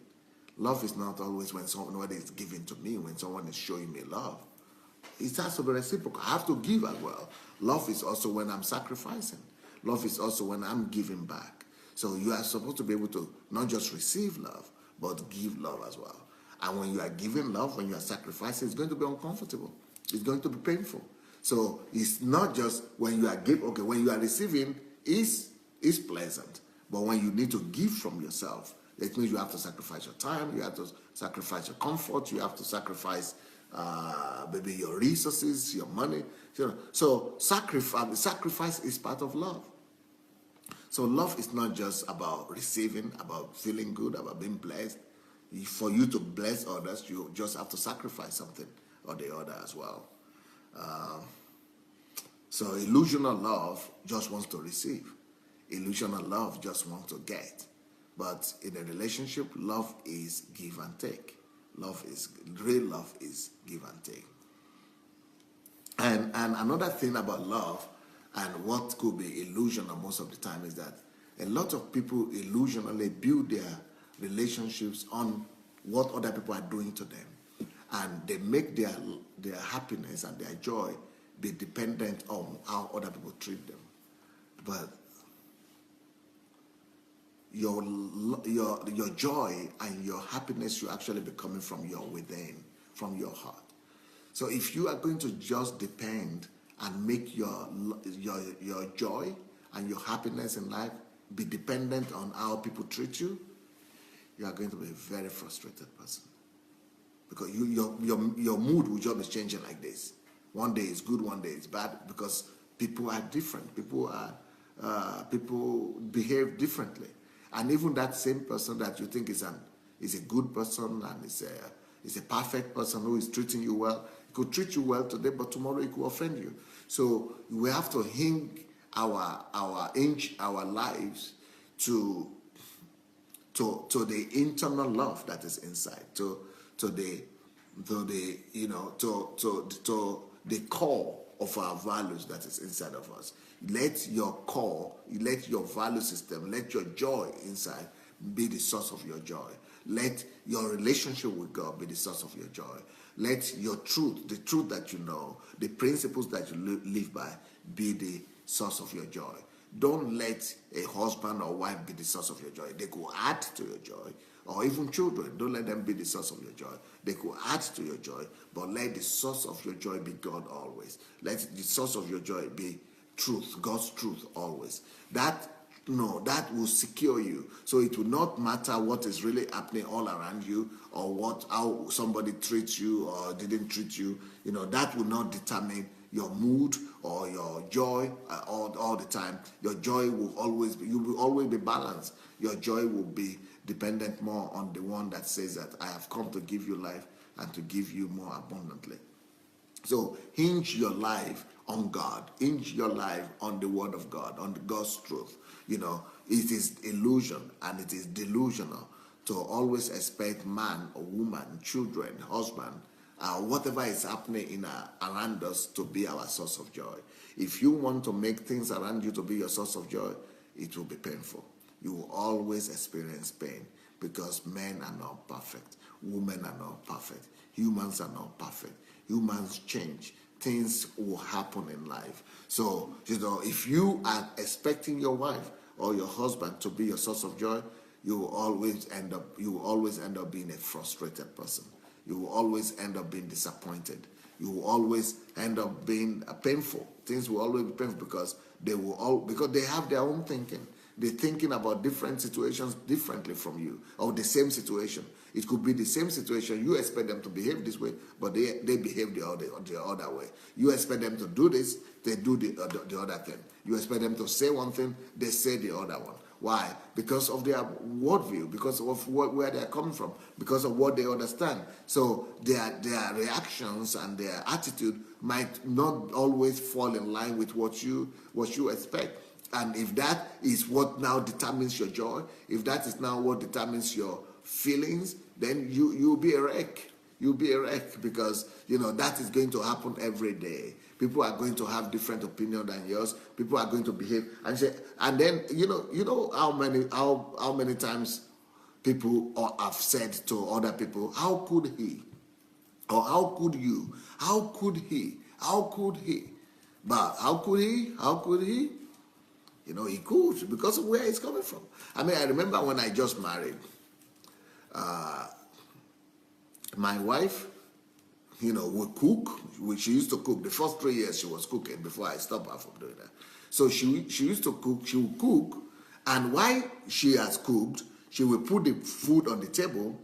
Love is not always when someone is giving to me, when someone is showing me love. It has to be reciprocal. I have to give as well. Love is also when I'm sacrificing. Love is also when I'm giving back. So you are supposed to be able to not just receive love, but give love as well. And when you are giving love, when you are sacrificing, it's going to be uncomfortable. It's going to be painful. So it's not just when you are giving, okay, when you are receiving is pleasant. But when you need to give from yourself, it means you have to sacrifice your time, you have to sacrifice your comfort, you have to sacrifice maybe your resources, your money. So sacrifice is part of love. So love is not just about receiving, about feeling good, about being blessed. For you to bless others, you just have to sacrifice something or the other as well. So illusional love just wants to receive. Illusional love just wants to get. But in a relationship, love is give and take. Real love is give and take. And another thing about love, and what could be illusional most of the time, is that a lot of people illusionally build their relationships on what other people are doing to them. And they make their happiness and their joy be dependent on how other people treat them. But your joy and your happiness should actually be coming from your within, from your heart. So if you are going to just depend and make your joy and your happiness in life be dependent on how people treat you, you are going to be a very frustrated person. Because your mood will just be changing like this. One day is good, one day is bad, because people are different. People behave differently. And even that same person that you think is a good person and is a perfect person who is treating you well, he could treat you well today, but tomorrow he could offend you. So we have to hinge our lives to the internal love that is inside, to the core of our values that is inside of us. Let your core, let your value system, let your joy inside be the source of your joy. Let your relationship with God be the source of your joy. Let your truth, the truth that you know, the principles that you live by, be the source of your joy. Don't let a husband or wife be the source of your joy. They could add to your joy. Or even children, don't let them be the source of your joy. They could add to your joy, but let the source of your joy be God always. Let the source of your joy be truth, God's truth always. That will secure you. So it will not matter what is really happening all around you, or how somebody treats you or didn't treat you. That will not determine your mood or your joy all the time. Your joy will always be, you will always be balanced. Your joy will be dependent more on the one that says that I have come to give you life and to give you more abundantly. So hinge your life on God. Hinge your life on the word of God, on God's truth. It is illusion and it is delusional to always expect man or woman, children, husband, whatever is happening around us to be our source of joy. If you want to make things around you to be your source of joy, it will be painful. You will always experience pain, because men are not perfect. Women are not perfect. Humans are not perfect. Humans change. Things will happen in life. So, if you are expecting your wife or your husband to be your source of joy, you will always end up being a frustrated person. You will always end up being disappointed. You will always end up being painful. Things will always be painful because they have their own thinking. They're thinking about different situations differently from you, or the same situation. It could be the same situation. You expect them to behave this way, but they behave the other way. You expect them to do this, they do the other thing. You expect them to say one thing, they say the other one. Why? Because of their worldview, because of where they're coming from, because of what they understand. So their reactions and their attitude might not always fall in line with what you expect. And if that is what now determines your joy, if that is now what determines your feelings, then you'll be a wreck. You'll be a wreck, because that is going to happen every day. People are going to have different opinion than yours. People are going to behave and say, and then how many times people have said to other people, how could he, or how could you, how could he, but how could he? He could, because of where he's coming from. I remember when I just married, my wife, would cook. She used to cook. The first 3 years she was cooking before I stopped her from doing that. So she used to cook. She would cook, and while she has cooked, she would put the food on the table,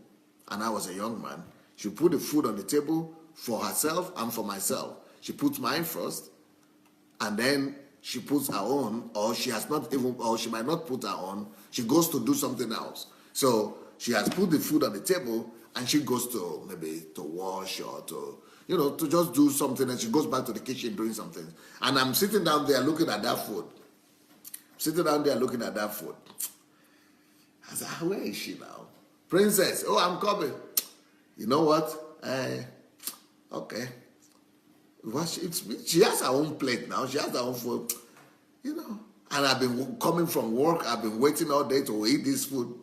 and I was a young man. She put the food on the table for herself and for myself. She puts mine first, and then she puts her own, or she might not put her own. She goes to do something else. So she has put the food on the table, and she goes to maybe to wash or to just do something, and she goes back to the kitchen doing something. And I'm sitting down there looking at that food. I said, where is she now? Princess, I'm coming. You know what? Okay. She has her own plate now. She has her own food, And I've been coming from work. I've been waiting all day to eat this food.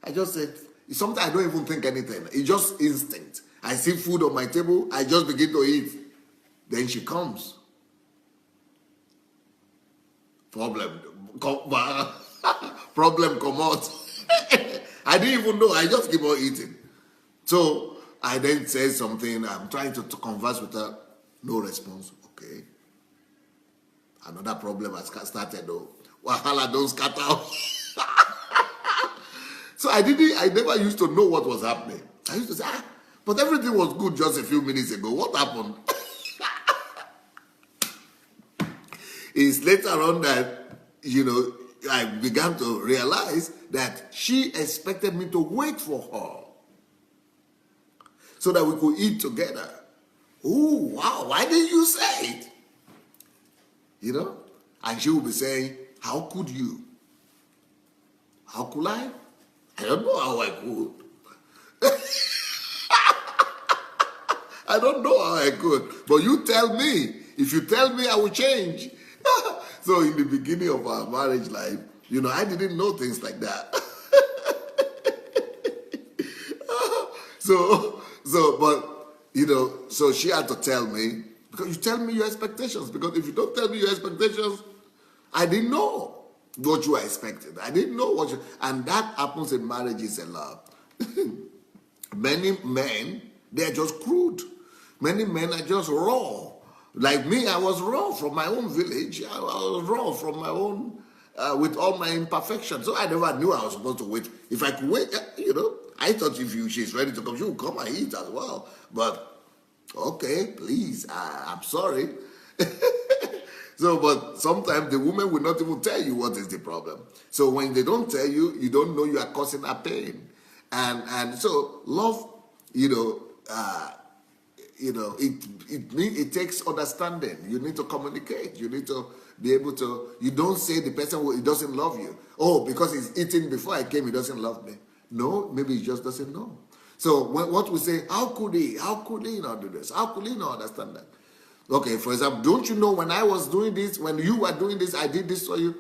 I just said, sometimes I don't even think anything. It's just instinct. I see food on my table. I just begin to eat. Then she comes. Problem problem come out. I didn't even know. I just keep on eating. So I then say something. I'm trying to converse with her. No response. Okay. Another problem has started. Oh, wahala don't scatter. So I never used to know what was happening. I used to say, but everything was good just a few minutes ago. What happened? It's later on that, I began to realize that she expected me to wait for her so that we could eat together. Oh, wow, why didn't you say it? And she would be saying, how could you? How could I? I don't know how I could. I don't know how I could. But you tell me. If you tell me, I will change. So in the beginning of our marriage life, I didn't know things like that. So she had to tell me, because you tell me your expectations. Because if you don't tell me your expectations, I didn't know what you expected. I didn't know and that happens in marriages a lot. Many men, they're just crude. Many men are just raw. Like me, I was raw from my own village. I was raw from my own, with all my imperfections. So I never knew I was supposed to wait. If I could wait, I thought if she's ready to come, she would come and eat as well. But, okay, please, I'm sorry. So, but sometimes the woman will not even tell you what is the problem. So when they don't tell you, you don't know you are causing her pain. And so love, it takes understanding. You need to communicate. You need to be able to, you don't say the person he doesn't love you. Oh, because he's eating before I came, he doesn't love me. No, maybe he just doesn't know. So what we say, how could he not do this? How could he not understand that? Okay, for example, don't you know when I was doing this, when you were doing this, I did this for you?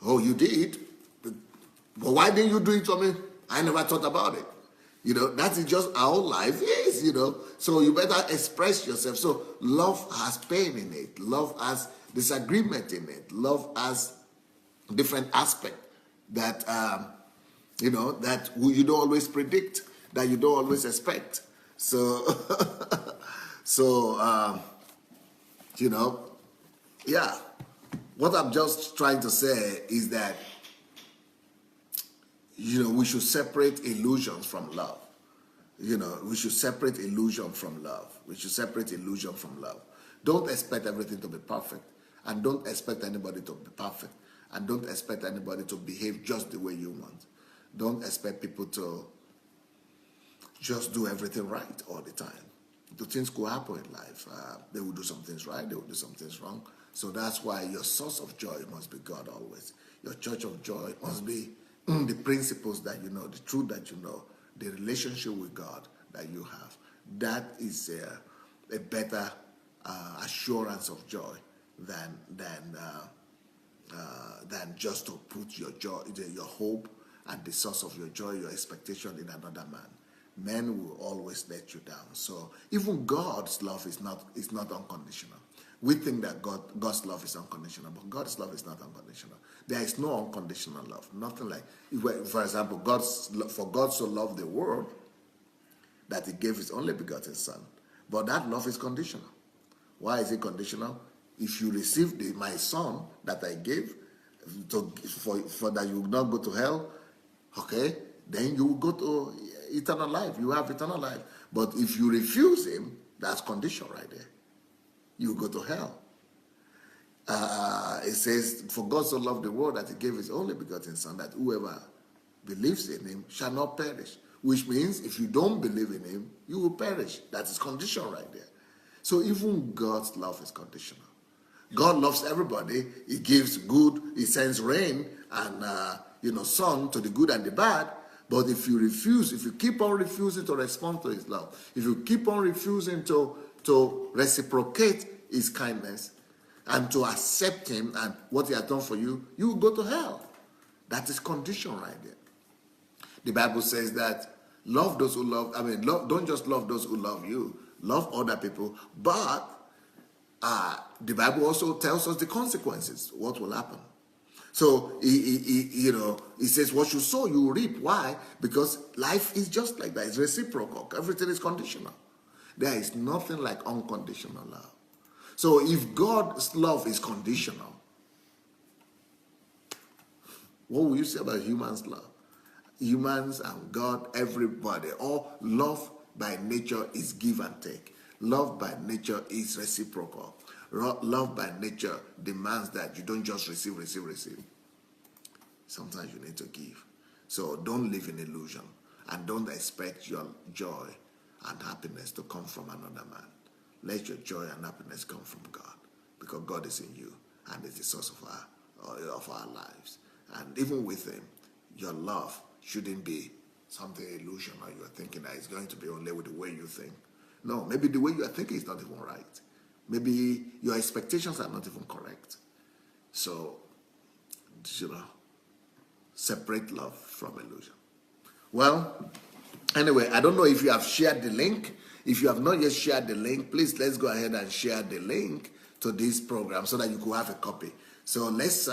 Oh, you did? But why didn't you do it for me? I never thought about it. That is just how life is, So you better express yourself. So love has pain in it. Love has disagreement in it. Love has different aspects that, that you don't always predict, that you don't always expect. So, yeah. What I'm just trying to say is that, we should separate illusions from love. We should separate illusion from love. We should separate illusion from love. Don't expect everything to be perfect. And don't expect anybody to be perfect. And don't expect anybody to behave just the way you want. Don't expect people to just do everything right all the time. The things could happen in life. They will do some things right, they will do some things wrong. So that's why your source of joy must be God always. Your church of joy must be the principles that you know, the truth that you know, the relationship with God that you have. That is a better assurance of joy than just to put your joy, your hope and the source of your joy, your expectation in another man. Men will always let you down. So even God's love is not unconditional. We think that God's love is unconditional, but God's love is not unconditional. There is no unconditional love. Nothing like, for example, for God so loved the world that he gave his only begotten son. But that love is conditional. Why is it conditional? If you receive my son that I gave for that you will not go to hell, okay, then you will go to eternal life. You have eternal life. But if you refuse him, that's condition right there. You go to hell. It says, for God so loved the world that he gave his only begotten son, that whoever believes in him shall not perish. Which means if you don't believe in him, you will perish. That is condition right there. So even God's love is conditional. God loves everybody. He gives good. He sends rain and sun to the good and the bad. But if you keep on refusing to respond to his love, if you keep on refusing to reciprocate his kindness and to accept him and what he has done for you, you will go to hell. That is condition right there. The Bible says that love those who love, don't just love those who love you, love other people, but the Bible also tells us the consequences, what will happen. So he says, what you sow, you reap. Why? Because life is just like that. It's reciprocal. Everything is conditional. There is nothing like unconditional love. So if God's love is conditional, what will you say about humans' love? Humans and God, everybody, all love by nature is give and take. Love by nature is reciprocal. Love by nature demands that you don't just receive. Sometimes you need to give. So don't live in illusion and don't expect your joy and happiness to come from another man. Let your joy and happiness come from God, because God is in you and is the source of our lives. And even with him, your love shouldn't be something illusional. You are thinking that it's going to be only with the way you think. No, maybe the way you are thinking is not even right. Maybe your expectations are not even correct. So, separate love from illusion. Well, anyway, I don't know if you have shared the link. If you have not yet shared the link, please let's go ahead and share the link to this program so that you could have a copy. So let's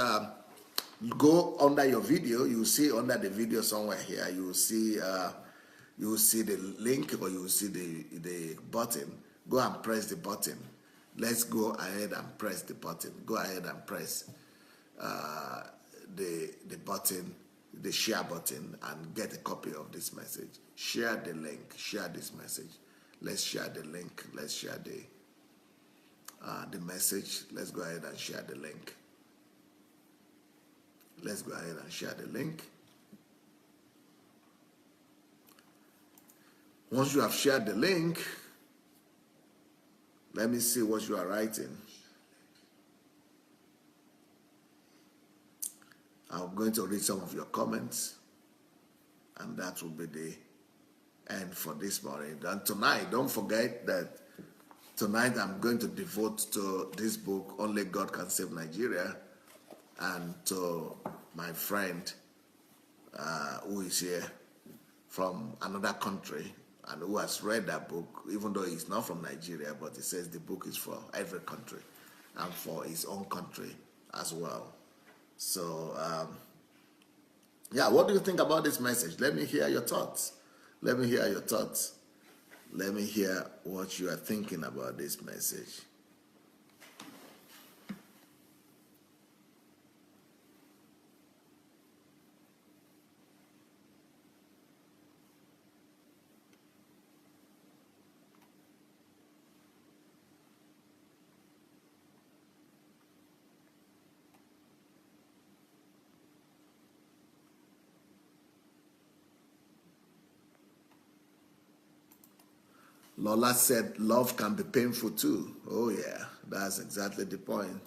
go under your video. You will see under the video somewhere here, you will see the link, or you will see the button. Go and press the button. Let's go ahead and press the button. Go ahead and press the button, the share button, and get a copy of this message. Share the link. Share this message. Let's share the link. Let's share the message. Let's go ahead and share the link. Let's go ahead and share the link. Once you have shared the link, let me see what you are writing. I'm going to read some of your comments, and that will be the end for this morning. And tonight, don't forget that tonight I'm going to devote to this book, Only God Can Save Nigeria, and to my friend who is here from another country and who has read that book, even though he's not from Nigeria, but he says the book is for every country and for his own country as well. So, what do you think about this message? Let me hear your thoughts. Let me hear your thoughts. Let me hear what you are thinking about this message. Lola said love can be painful too. Oh yeah, that's exactly the point.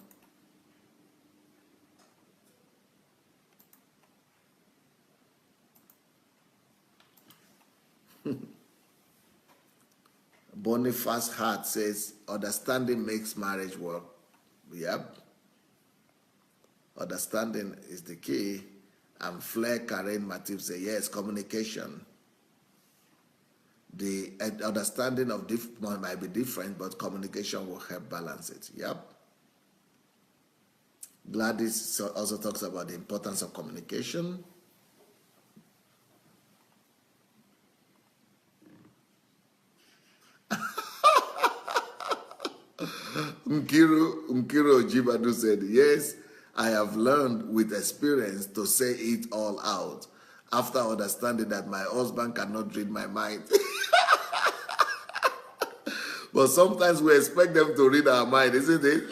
Boniface Hart says understanding makes marriage work. Yep. Understanding is the key. And Flair Karen Matip say yes, communication. The understanding of might be different, but communication will help balance it. Yep. Gladys also talks about the importance of communication. Nkiru Ojibadu said, yes, I have learned with experience to say it all out after understanding that my husband cannot read my mind. But sometimes we expect them to read our mind, isn't it?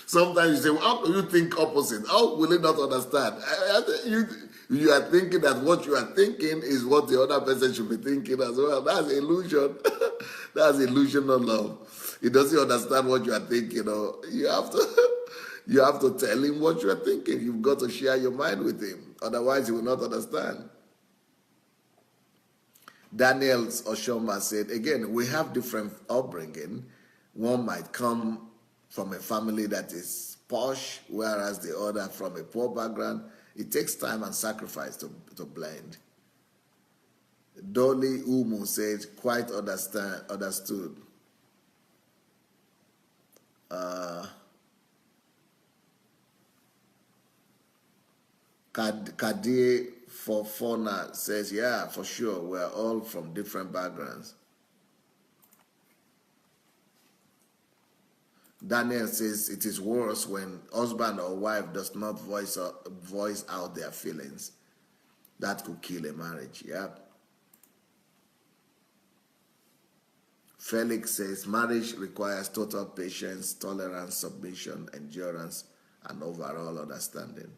Sometimes you say, well, how do you think opposite? How will he not understand? You are thinking that what you are thinking is what the other person should be thinking as well. That's illusion. That's illusional love. He doesn't understand what you are thinking. Or you have to tell him what you are thinking. You've got to share your mind with him. Otherwise, he will not understand. Daniel Oshoma said, again, we have different upbringing. One might come from a family that is posh, whereas the other from a poor background. It takes time and sacrifice to blend. Dolly Umu said, quite understood. Kadie Fofona says, yeah, for sure, we're all from different backgrounds. Daniel says it is worse when husband or wife does not voice out their feelings. That could kill a marriage. Yep. Felix says marriage requires total patience, tolerance, submission, endurance, and overall understanding.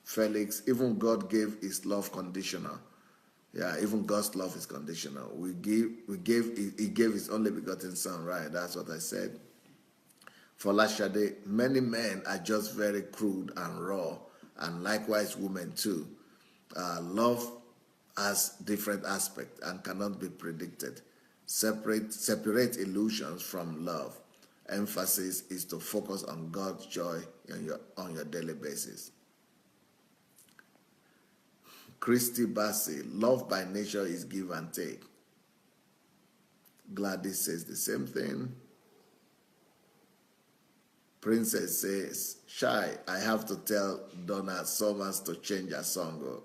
Felix, even God gave his love conditional. Yeah, even God's love is conditional. He gave his only begotten son, right? That's what I said. For Lashade, many men are just very crude and raw, and likewise women too. Love has different aspects and cannot be predicted. Separate illusions from love. Emphasis is to focus on God's joy on your daily basis. Christy Bassi, love by nature is give and take. Gladys says the same thing. Princess says, Shy, I have to tell Donna Summers to change her song.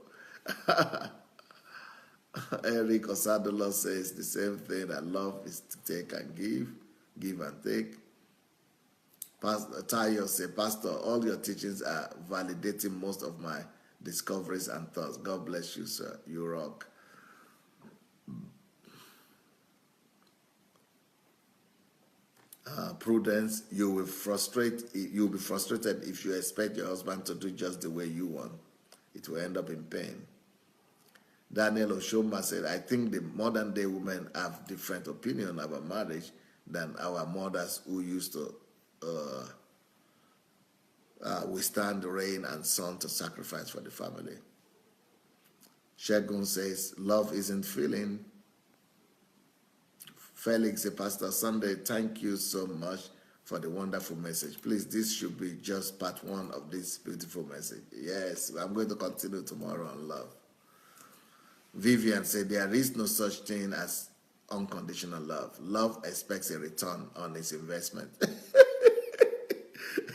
Eric Osadolo says the same thing, that love is to take and give and take. Pastor Tayo says, Pastor, all your teachings are validating most of my discoveries and thoughts. God bless you, sir. You rock. Prudence, you'll be frustrated if you expect your husband to do just the way you want. It will end up in pain. Daniel Oshoma said, I think the modern day women have different opinion about marriage than our mothers who used to withstand rain and sun to sacrifice for the family. Shegun says, love isn't feeling. Felix, Pastor Sunday, thank you so much for the wonderful message. Please, this should be just part one of this beautiful message. Yes, I'm going to continue tomorrow on love. Vivian said, there is no such thing as unconditional love. Love expects a return on its investment.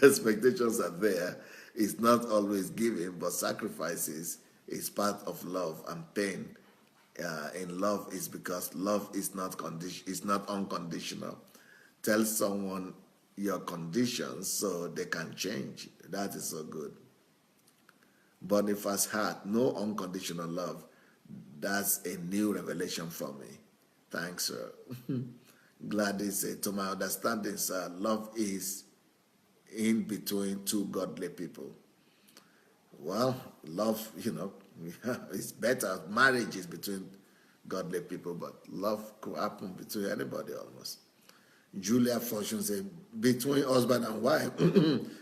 Expectations are there. It's not always giving, but sacrifices is part of love, and pain in love is because love is not unconditional. Tell someone your conditions so they can change. That is so good. Boniface Hart, no unconditional love. That's a new revelation for me. Thanks, sir. Gladys said, to my understanding, sir, love is in between two godly people. Well, love, it's better. Marriage is between godly people, but love could happen between anybody almost. Julia Fortune said, between husband and wife,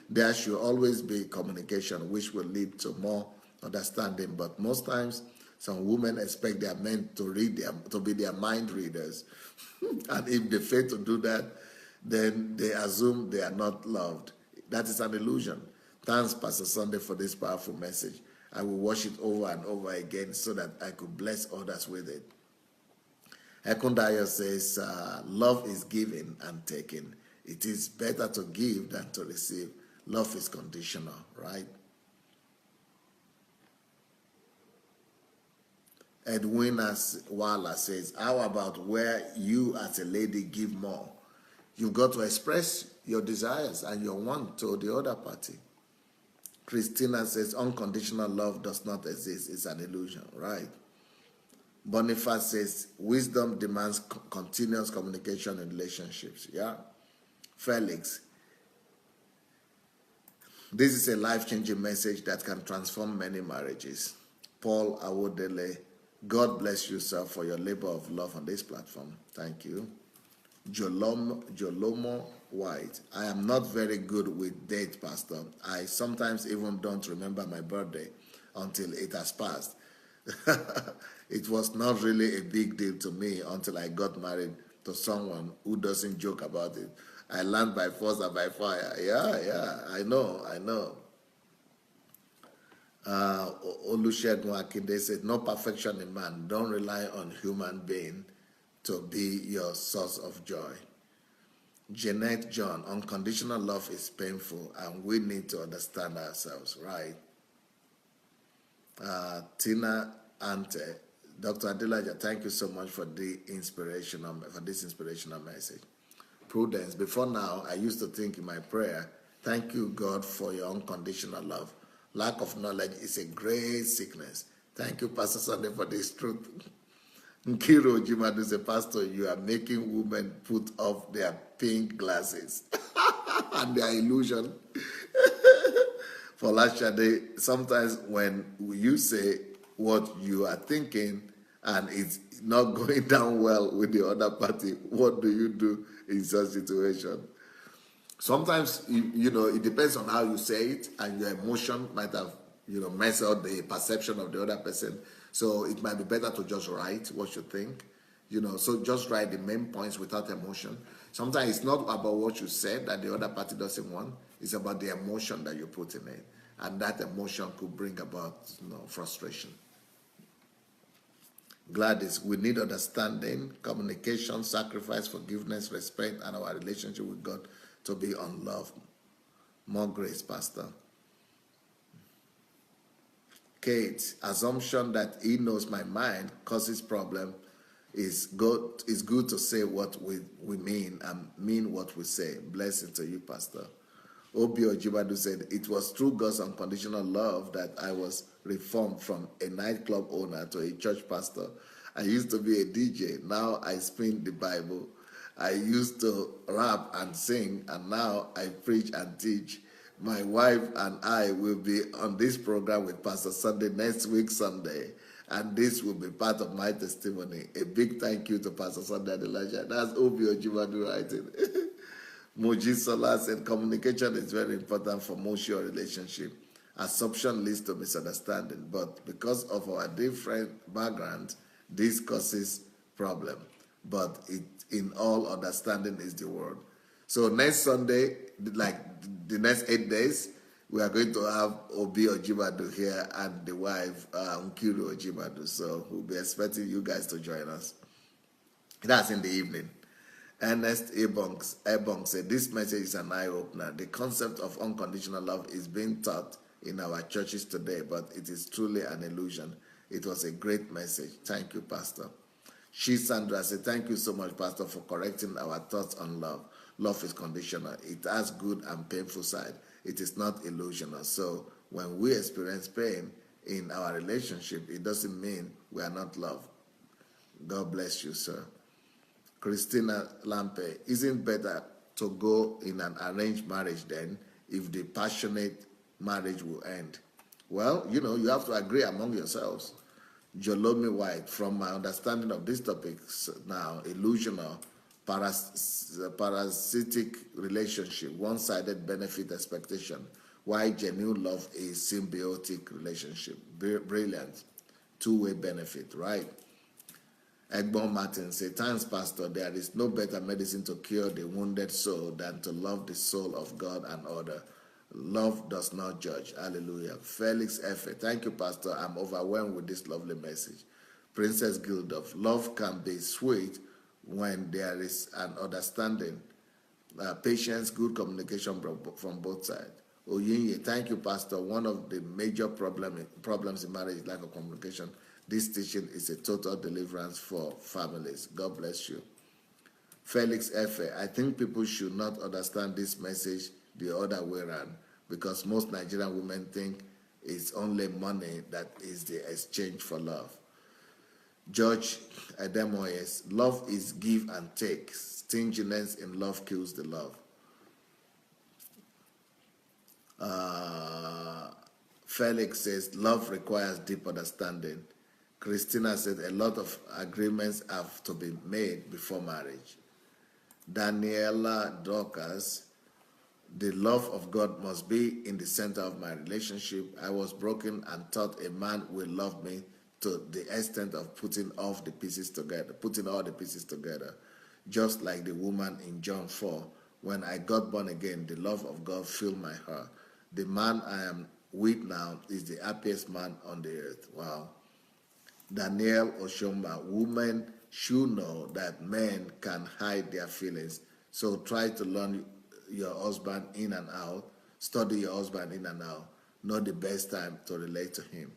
there should always be communication, which will lead to more understanding. But most times, some women expect their men to be their mind readers. And if they fail to do that, then they assume they are not loved. That is an illusion. Thanks, Pastor Sunday, for this powerful message. I will watch it over and over again so that I could bless others with it. Ekundayo says, love is giving and taking. It is better to give than to receive. Love is conditional, right? Edwina Wala says, how about where you as a lady give more? You've got to express your desires and your want to the other party. Christina says, unconditional love does not exist. It's an illusion, right? Boniface says, wisdom demands continuous communication in relationships. Yeah. Felix, this is a life-changing message that can transform many marriages. Paul Awodele, God bless you, sir, for your labor of love on this platform. Thank you. Jolomo White, I am not very good with date, Pastor. I sometimes even don't remember my birthday until it has passed. It was not really a big deal to me until I got married to someone who doesn't joke about it. I learned by force and by fire. Yeah, I know. Olusegun Akinde said, no perfection in man. Don't rely on human being to be your source of joy. Jeanette John, unconditional love is painful and we need to understand ourselves, right? Tina Ante, Dr. Adelaja, thank you so much for this inspirational message. Prudence, before now, I used to think in my prayer, thank you, God, for your unconditional love. Lack of knowledge is a great sickness. Thank you, Pastor Sunday, for this truth. Nkiro Jimadu says, Pastor, you are making women put off their pink glasses and their illusion. For last day, sometimes when you say what you are thinking and it's not going down well with the other party, what do you do in such situation? Sometimes, it depends on how you say it, and your emotion might have, messed up the perception of the other person. So it might be better to just write what you think, so just write the main points without emotion. Sometimes it's not about what you said that the other party doesn't want. It's about the emotion that you put in it. And that emotion could bring about, frustration. Gladys, we need understanding, communication, sacrifice, forgiveness, respect, and our relationship with God to be on love. More grace, Pastor. Kate, assumption that he knows my mind causes problem. It's good to say what we mean and mean what we say. Blessing to you, Pastor. Obi Ojibadu said, it was through God's unconditional love that I was reformed from a nightclub owner to a church pastor. I used to be a DJ. Now I spin the Bible. I used to rap and sing, and now I preach and teach. My wife and I will be on this program with Pastor Sunday next week, Sunday, and this will be part of my testimony. A big thank you to Pastor Sunday Adelaja. That's Obi Ojibadu writing. Moji Sola said, communication is very important for most your relationship. Assumption leads to misunderstanding, but because of our different backgrounds, this causes problem. But in all, understanding is the word. So next Sunday, like the next 8 days, we are going to have Obi Ojibadu here and the wife, Nkiri Ojibadu. So we'll be expecting you guys to join us. That's in the evening. Ernest Ebong said, this message is an eye-opener. The concept of unconditional love is being taught in our churches today, but it is truly an illusion. It was a great message. Thank you, Pastor. Sandra said, thank you so much, Pastor, for correcting our thoughts on love. Love is conditional. It has good and painful side. It is not illusional. So when we experience pain in our relationship, it doesn't mean we are not loved. God bless you, sir. Christina Lampe, isn't better to go in an arranged marriage then if the passionate marriage will end? Well, you have to agree among yourselves. Jolomi White, from my understanding of these topics now, illusional, parasitic relationship, one-sided benefit expectation, why genuine love is symbiotic relationship. Brilliant. Two-way benefit, right? Egbon Martin said, thanks, Pastor. There is no better medicine to cure the wounded soul than to love the soul of God and other. Love does not judge. Hallelujah. Felix Efe, thank you, Pastor. I'm overwhelmed with this lovely message. Princess Gildov, love can be sweet when there is an understanding, patience, good communication from both sides. Oyinye, thank you, Pastor. One of the major problems in marriage is lack of communication. This teaching is a total deliverance for families. God bless you. Felix Efe, I think people should not understand this message the other way around because most Nigerian women think it's only money that is the exchange for love. George Ademoyes, love is give and take. Stinginess in love kills the love. Felix says, love requires deep understanding. Christina said, a lot of agreements have to be made before marriage. Daniela Dorcas, the love of God must be in the center of my relationship. I was broken and thought a man will love me to the extent of putting all the pieces together. Just like the woman in John 4, when I got born again, the love of God filled my heart. The man I am with now is the happiest man on the earth. Wow. Daniel Oshomba, women should know that men can hide their feelings. So try to learn your husband in and out, study your husband in and out. Know the best time to relate to him.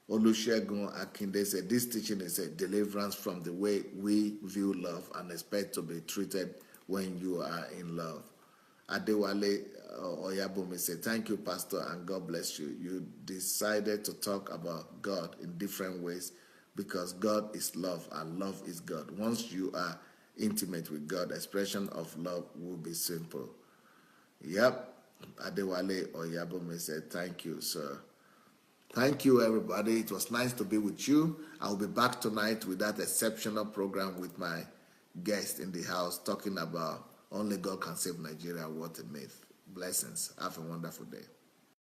Olusegun Akinde said, this teaching is a deliverance from the way we view love and expect to be treated when you are in love. Adewale Oyabumi said, thank you, Pastor, and God bless you. You decided to talk about God in different ways because God is love and love is God. Once you are intimate with God, expression of love will be simple. Yep. Adewale Oyabumi said, thank you, sir. Thank you, everybody. It was nice to be with you. I'll be back tonight with that exceptional program with my guest in the house talking about only God can save Nigeria. What a myth. Blessings. Have a wonderful day.